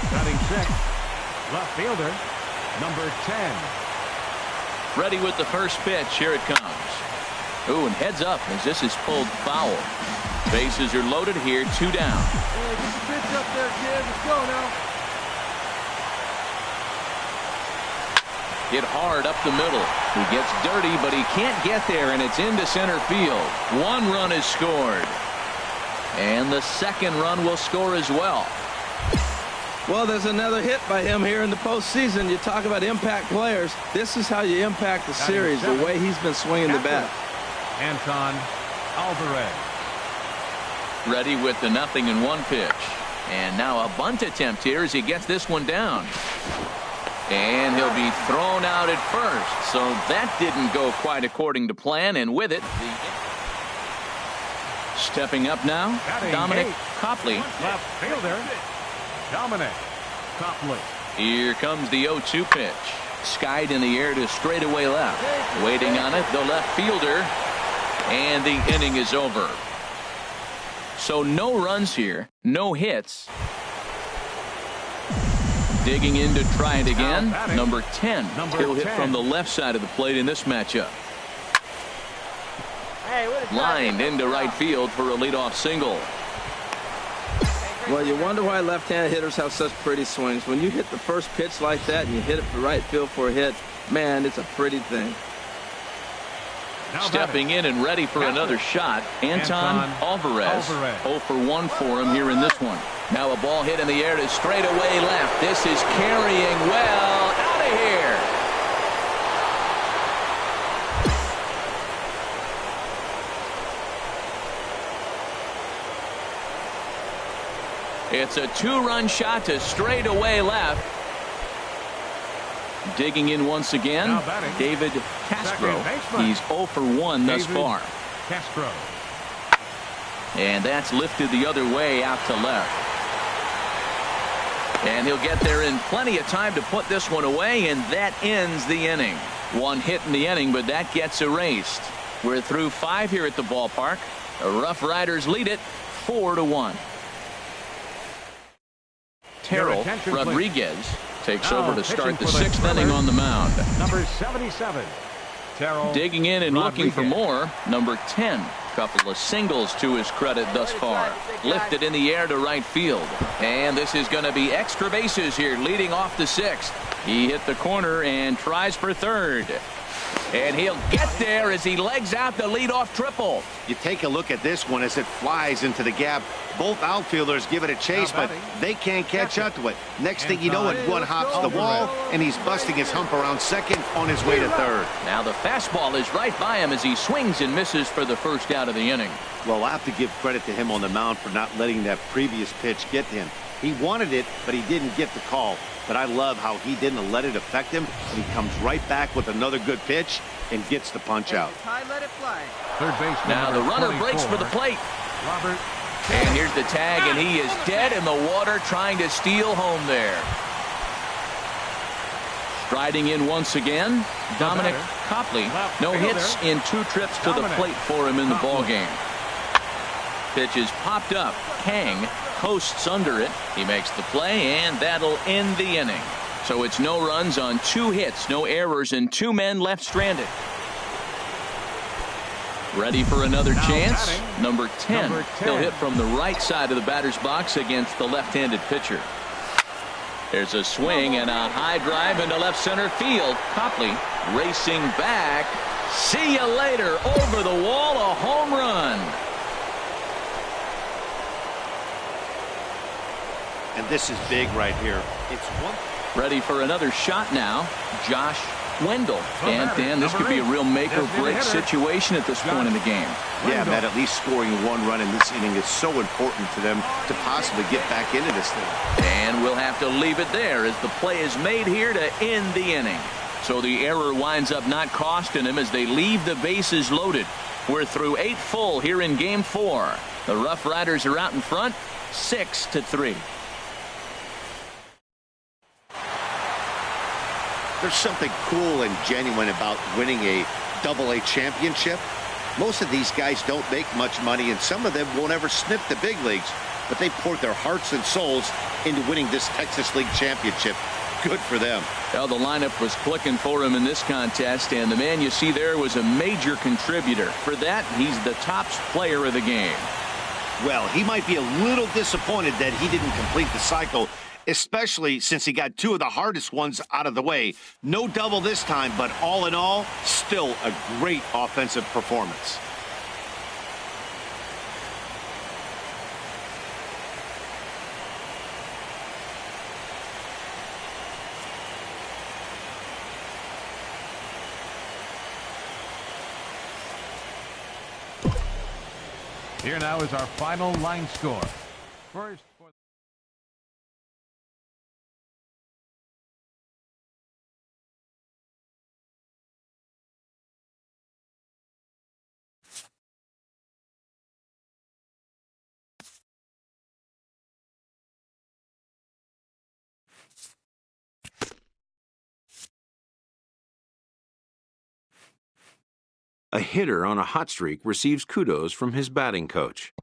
Batting sixth, left fielder, number 10. Ready with the first pitch. Here it comes. Ooh, and heads up as this is pulled foul. Bases are loaded here, 2 down. Hey, get the pitch up there, kid. Let's go now. Hit hard up the middle. He gets dirty, but he can't get there, and it's into center field. 1 run is scored. And the 2nd run will score as well. Well, there's another hit by him here in the postseason. You talk about impact players. This is how you impact the series, the way he's been swinging the bat. Anton Alvarez. Ready with the 0-1 pitch. And now a bunt attempt here as he gets this one down. And he'll be thrown out at first. So that didn't go quite according to plan. And with it, stepping up now, Dominic Copley. Left fielder, Dominic Copley. Here comes the 0-2 pitch. Skied in the air to straightaway left. Waiting on it, the left fielder. And the inning is over. So no runs here, no hits. Digging in to try it again. Number 10. He'll hit from the left side of the plate in this matchup. Lined into right field for a leadoff single. Well, you wonder why left-handed hitters have such pretty swings. When you hit the first pitch like that and you hit it for right field for a hit, man, it's a pretty thing. Stepping in and ready for another shot, Anton Alvarez. 0 for 1 for him here in this one. Now a ball hit in the air to straightaway left. This is carrying well out of here. It's a 2-run shot to straightaway left. Digging in once again, David Castro. He's 0 for 1 thus far. Castro. And that's lifted the other way out to left. And he'll get there in plenty of time to put this one away, and that ends the inning. One hit in the inning, but that gets erased. We're through 5 here at the ballpark. The Rough Riders lead it 4-1. Terrell Rodriguez takes over to start the 6th inning on the mound. Number 77. Terrell Digging in and looking for more. Number 10. Couple of singles to his credit thus far. Lifted in the air to right field. And this is going to be extra bases here leading off the 6th. He hit the corner and tries for third. And he'll get there as he legs out the leadoff triple. You take a look at this one as it flies into the gap. Both outfielders give it a chase, but they can't catch up to it. Next thing you know it, one hops the wall, and he's busting his hump around second on his way to third. Now the fastball is right by him as he swings and misses for the first out of the inning. Well, I have to give credit to him on the mound for not letting that previous pitch get to him. He wanted it, but he didn't get the call. But I love how he didn't let it affect him, and he comes right back with another good pitch and gets the punch out. Third base. Now the runner breaks for the plate. Robert. And here's the tag, and he is dead in the water trying to steal home there. Striding in once again, Dominic Copley. No hits in 2 trips to the plate for him in the ballgame. Pitch is popped up. Kang coasts under it. He makes the play, and that'll end the inning. So it's no runs on 2 hits, no errors, and 2 men left stranded. Ready for another chance. Number 10. He'll hit from the right side of the batter's box against the left-handed pitcher. There's a swing and a high drive into left center field. Copley racing back. See you later. Over the wall, a home run. And this is big right here. It's one. Ready for another shot now. Josh Wendell. And Dan, this could be a real make-or-break situation at this point in the game. Yeah, Matt, at least scoring 1 run in this inning is so important to them to possibly get back into this thing. And we'll have to leave it there as the play is made here to end the inning. So the error winds up not costing him as they leave the bases loaded. We're through 8 full here in Game 4. The Rough Riders are out in front, 6-3. There's something cool and genuine about winning a AA championship. Most of these guys don't make much money, and some of them won't ever sniff the big leagues, but they poured their hearts and souls into winning this Texas League championship. Good for them. Well, the lineup was clicking for him in this contest, and the man you see there was a major contributor. For that, he's the top player of the game. Well, he might be a little disappointed that he didn't complete the cycle, especially since he got 2 of the hardest ones out of the way. No double this time, but all in all, still a great offensive performance. Here now is our final line score. First. A hitter on a hot streak receives kudos from his batting coach.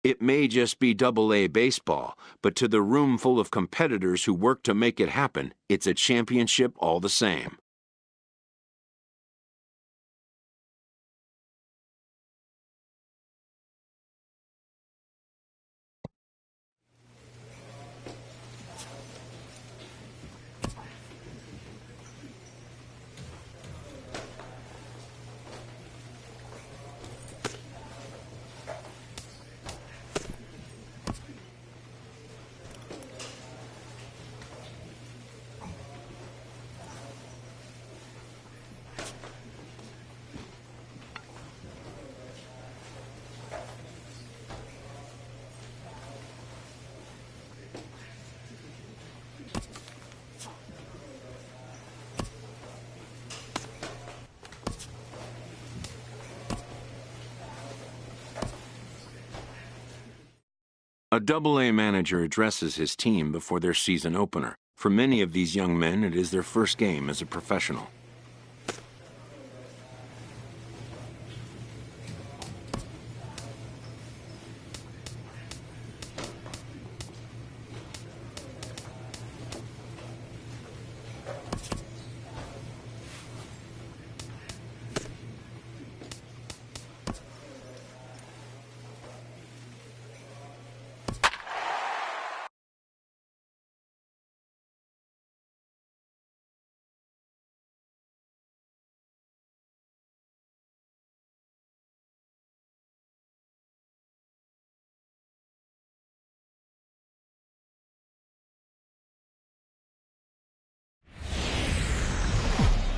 It may just be Double-A baseball, but to the room full of competitors who work to make it happen, it's a championship all the same. A Double-A manager addresses his team before their season opener. For many of these young men, it is their first game as a professional.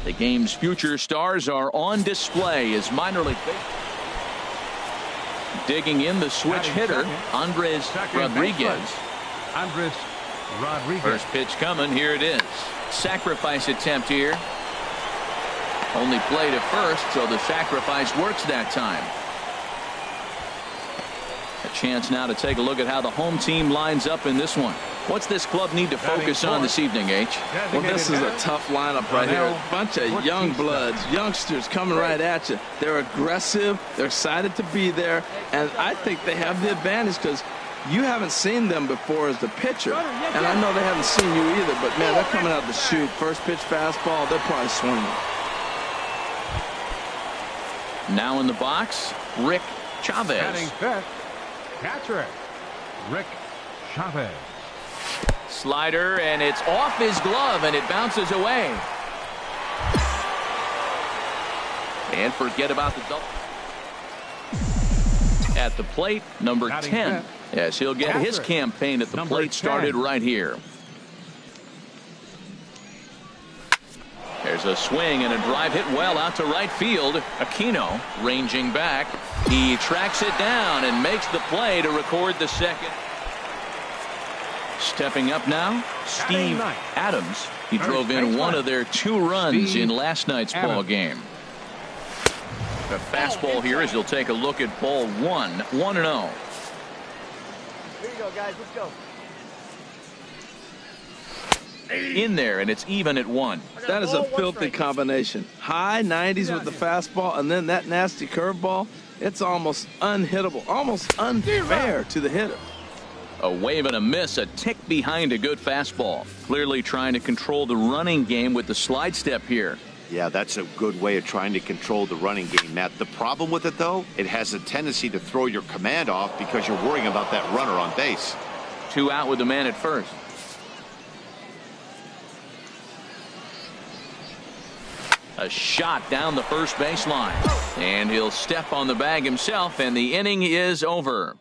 The game's future stars are on display as minor league digging in the switch hitter, Andres Rodriguez. Andres Rodriguez. First pitch coming. Here it is. Sacrifice attempt here. Only play to first, so the sacrifice works that time. A chance now to take a look at how the home team lines up in this one. What's this club need to focus on this evening, H? Well, this is a tough lineup right here. A bunch of young bloods, youngsters coming right at you. They're aggressive. They're excited to be there. And I think they have the advantage because you haven't seen them before as the pitcher. And I know they haven't seen you either. But, man, they're coming out to shoot. First pitch fastball, they're probably swinging. Now in the box, Rick Chavez. Batting fifth, catcher, Rick Chavez. Slider, and it's off his glove, and it bounces away. And forget about the double. At the plate, number 10, Yes, he'll get his campaign at the plate started right here. There's a swing and a drive hit well out to right field. Aquino ranging back. He tracks it down and makes the play to record the second. Stepping up now, Steve Adams. He drove in one of their 2 runs in last night's ball game. The fastball here as he'll take a look at ball 1, 1-0. Here you go, guys. Let's go. In there, and it's even at 1. That is a filthy combination. High 90s with the fastball, and then that nasty curveball. It's almost unhittable, almost unfair to the hitter. A wave and a miss, a tick behind a good fastball. Clearly trying to control the running game with the slide step here. Yeah, that's a good way of trying to control the running game, Matt. The problem with it, though, it has a tendency to throw your command off because you're worrying about that runner on base. 2 out with the man at first. A shot down the first baseline. And he'll step on the bag himself, and the inning is over.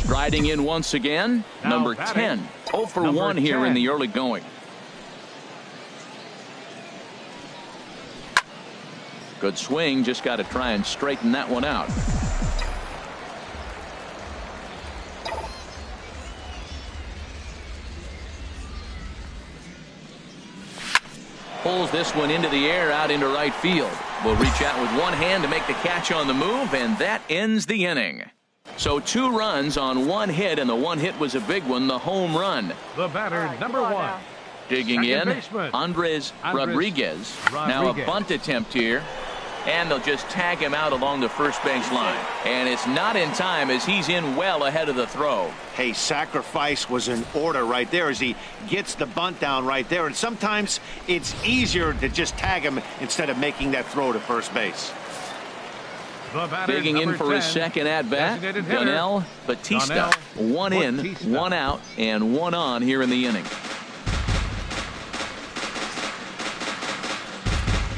Striding in once again, number 10. 0 for 1 here in the early going. Good swing, just got to try and straighten that one out. Pulls this one into the air out into right field. Will reach out with one hand to make the catch on the move, and that ends the inning. So 2 runs on 1 hit, and the 1 hit was a big one, the home run. The batter, number 1. Digging in, Andres Rodriguez. Now a bunt attempt here. And they'll just tag him out along the first base line. And it's not in time as he's in well ahead of the throw. Hey, sacrifice was in order right there as he gets the bunt down right there. And sometimes it's easier to just tag him instead of making that throw to first base. Digging in for his second at-bat, Donnell Batista. 1 in, 1 out, and 1 on here in the inning.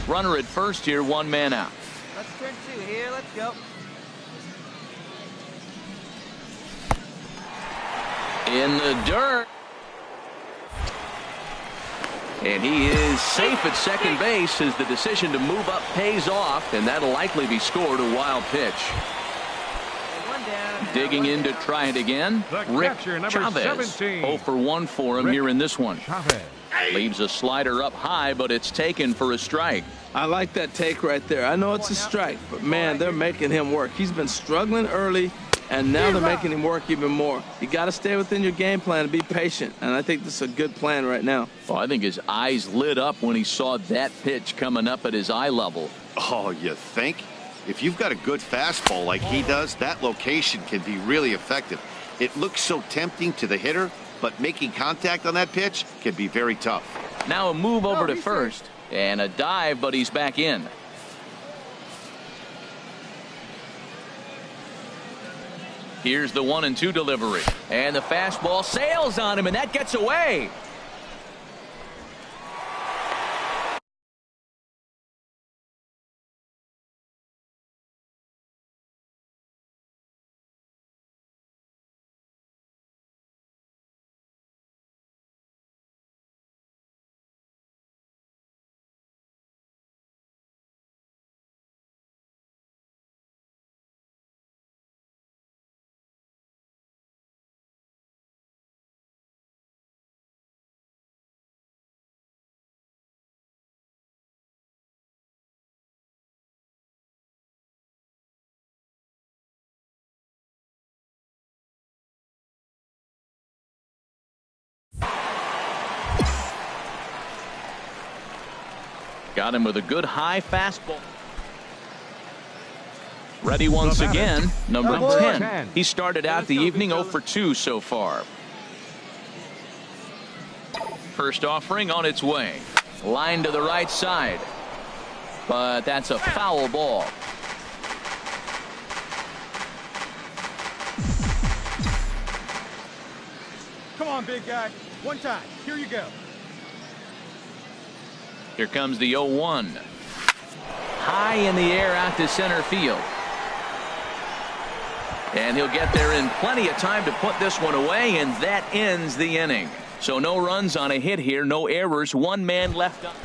Runner at first here, 1 man out. Let's turn 2 here. Let's go. In the dirt. And he is safe at second base as the decision to move up pays off, and that'll likely be scored a wild pitch. Digging in to try it again, Rick Chavez. 0 for 1 for him here in this one. Leaves a slider up high, but it's taken for a strike. I like that take right there. I know it's a strike, but man, they're making him work. He's been struggling early, and now they're making him work even more. You got to stay within your game plan and be patient, and I think this is a good plan right now. Well, I think his eyes lit up when he saw that pitch coming up at his eye level. Oh, you think? If you've got a good fastball like he does, that location can be really effective. It looks so tempting to the hitter, but making contact on that pitch can be very tough. Now a move over to first, and a dive, but he's back in. Here's the 1-2 delivery, and the fastball sails on him, and that gets away. Got him with a good high fastball. Ready once again, number 10. He started out the evening 0 for 2 so far. First offering on its way. Line to the right side. But that's a foul ball. Come on, big guy. One time. Here you go. Here comes the 0-1. High in the air out to center field. And he'll get there in plenty of time to put this one away, and that ends the inning. So no runs on a hit here, no errors, one man left up.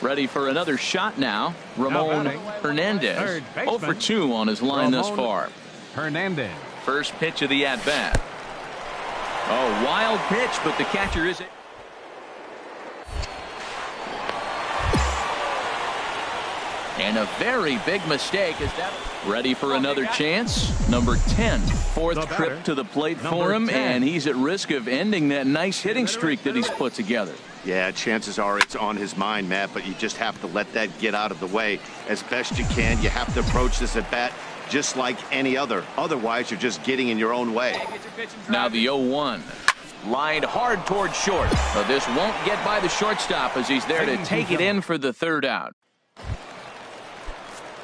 Ready for another shot now. Ramon Hernandez, 0 for 2 on his line thus far. Hernandez. First pitch of the at-bat. Oh, wild pitch, but the catcher is it. And a very big mistake is that. Ready for another chance. Number 10, fourth trip to the plate for him, and he's at risk of ending that nice hitting streak that he's put together. Yeah, chances are it's on his mind, Matt, but you just have to let that get out of the way as best you can. You have to approach this at bat just like any other. Otherwise, you're just getting in your own way. Now the 0-1. Lined hard toward short. But this won't get by the shortstop as he's there to take it in for the third out.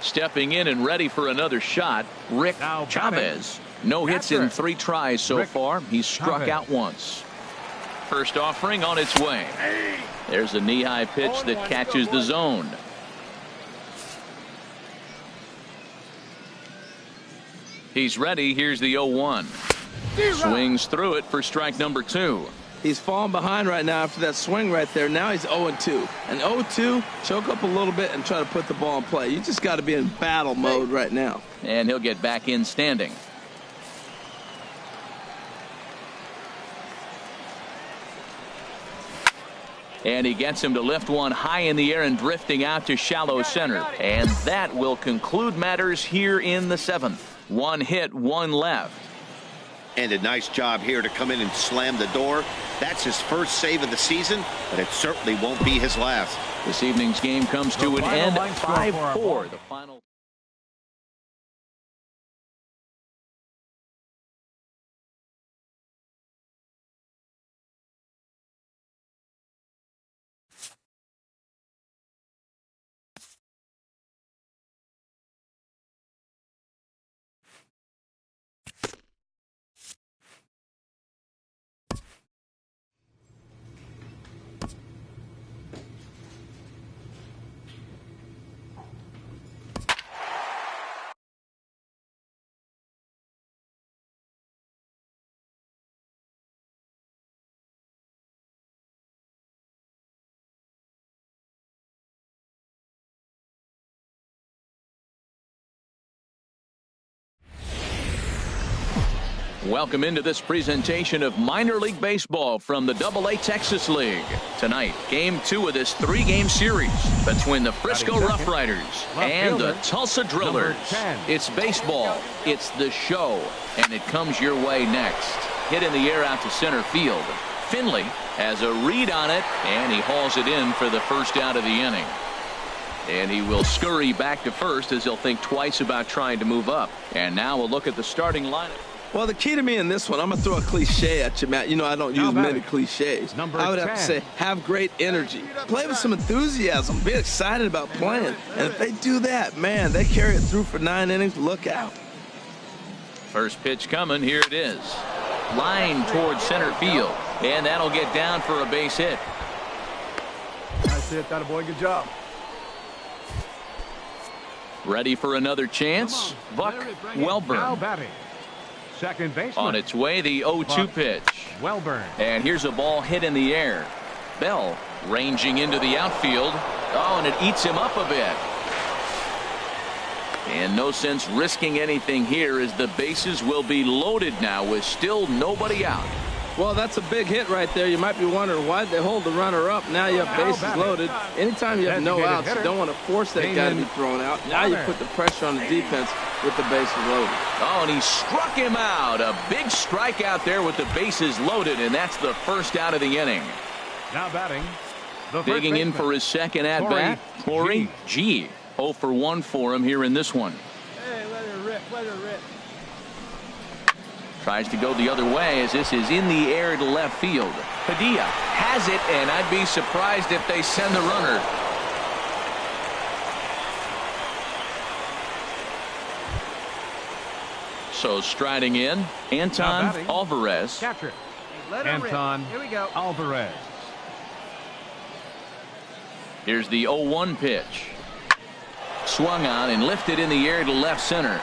Stepping in and ready for another shot, Rick Chavez. No hits in 3 tries so far. He's struck out once. First offering on its way. There's a knee-high pitch that catches the zone. He's ready. Here's the 0-1. Swings through it for strike number 2. He's falling behind right now after that swing right there. Now he's 0-2. And 0-2, choke up a little bit and try to put the ball in play. You just got to be in battle mode right now. And he'll get back in standing. And he gets him to lift one high in the air and drifting out to shallow center. And that will conclude matters here in the 7th. 1 hit, 1 left. And a nice job here to come in and slam the door. That's his first save of the season, but it certainly won't be his last. This evening's game comes to an end, 5-4. The final. Welcome into this presentation of minor league baseball from the AA Texas League. Tonight, game 2 of this 3-game series between the Frisco Rough Riders and the Tulsa Drillers. It's baseball, it's the show, and it comes your way next. Hit in the air out to center field. Finley has a read on it, and he hauls it in for the first out of the inning. And he will scurry back to first as he'll think twice about trying to move up. And now we'll look at the starting lineup. Well, the key to me in this one, I'm going to throw a cliche at you, Matt. You know I don't use many cliches. I would have to say, have great energy. Play with some enthusiasm. Be excited about playing. And if they do that, man, they carry it through for 9 innings. Look out. First pitch coming. Here it is. Line towards center field. And that'll get down for a base hit. Nice hit. That a boy. Good job. Ready for another chance. Buck Welburn. Second baseman. On its way, the 0-2 pitch. Welburn. And here's a ball hit in the air. Bell ranging into the outfield. Oh, and it eats him up a bit. And no sense risking anything here as the bases will be loaded now with still nobody out. Well, that's a big hit right there. You might be wondering why they hold the runner up. Now you have bases loaded. Anytime you have no outs, you don't want to force that guy to be thrown out. Now you put the pressure on the defense with the bases loaded. Oh, and he struck him out. A big strikeout there with the bases loaded, and that's the first out of the inning. Now batting. Digging in for his second at-bat, Corey G. 0 for 1 for him here in this one. Hey, let her rip. Let her rip. Tries to go the other way as this is in the air to left field. Padilla has it, and I'd be surprised if they send the runner. So striding in, Anton Alvarez. Catcher. Let her Anton rip. Here we go. Alvarez. Here's the 0-1 pitch. Swung on and lifted in the air to left center.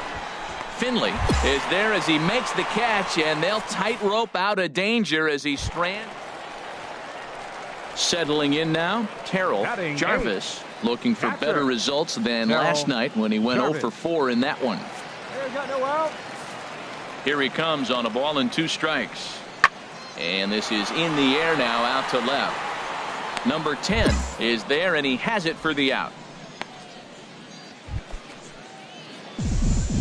Finley is there as he makes the catch, and they'll tightrope out of danger as he strands. Settling in now, Terrell Jarvis looking for better results than last night when he went 0 for 4 in that one. Got no out. Here he comes on a ball and 2 strikes. And this is in the air now, out to left. Number 10 is there, and he has it for the out.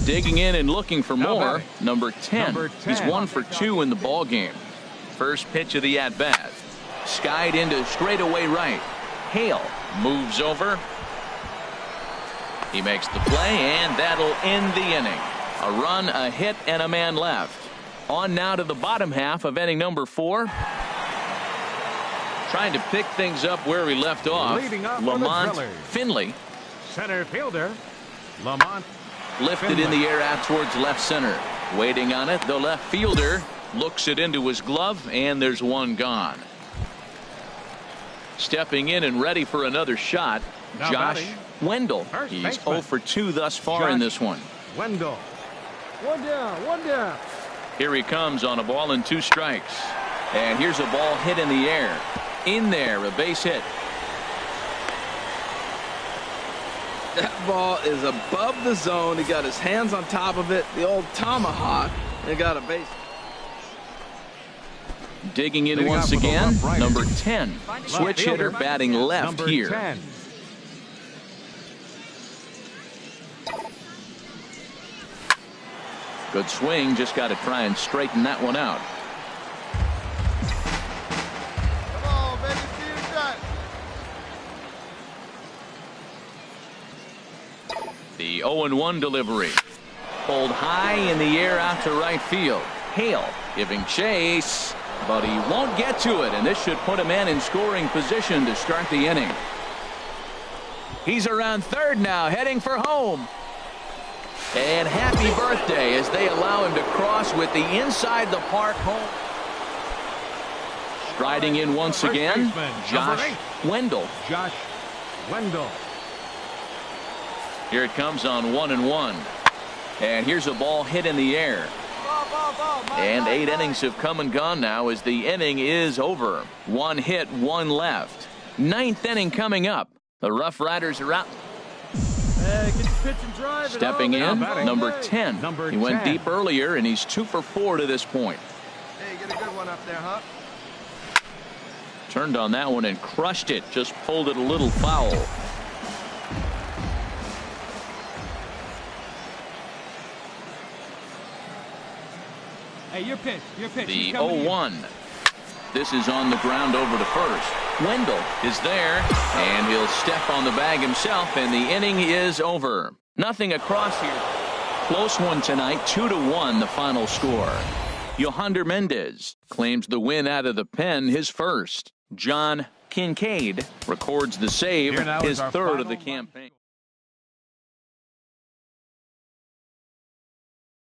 Digging in and looking for more. Number 10. He's 1 for 2 in the ball game. First pitch of the at-bat. Skied into straightaway right. Hale moves over. He makes the play, and that'll end the inning. A run, a hit, and a man left. On now to the bottom half of inning number 4. Trying to pick things up where we left off. Lamont Finley. Center fielder, Lamont. Lifted in the air out towards left center. Waiting on it, the left fielder looks it into his glove, and there's one gone. Stepping in and ready for another shot, Josh Wendell. He's 0 for 2 thus far in this one. Wendell. One down, one down. Here he comes on a ball and 2 strikes. And here's a ball hit in the air. In there, a base hit. That ball is above the zone. He got his hands on top of it, the old tomahawk, and got a base. Digging in once again, number 10. Switch hitter batting left here. 10. Good swing, just got to try and straighten that one out. Come on, baby, see your shot. The 0-1 delivery. Pulled high in the air out to right field. Hale giving chase, but he won't get to it, and this should put a man in scoring position to start the inning. He's around third now, heading for home. And happy birthday as they allow him to cross with the inside the park home. Striding in once again, Josh Wendell. Josh Wendell. Here it comes on 1-1. And here's a ball hit in the air. And 8 innings have come and gone now as the inning is over. 1 hit, 1 left. 9th inning coming up. The Rough Riders are out. Hey, get the pitch and drive. Stepping in, number 10. He went 10. deep earlier, and he's 2 for 4 to this point. Hey, get a good one up there, huh? Turned on that one and crushed it. Just pulled it a little foul. Hey, your pitch, your pitch. The 0-1. This is on the ground over to first. Wendell is there, and he'll step on the bag himself, and the inning is over. Nothing across here. Close one tonight, 2-1 the final score. Yohander Mendez claims the win out of the pen, his first. John Kincaid records the save, his third of the campaign.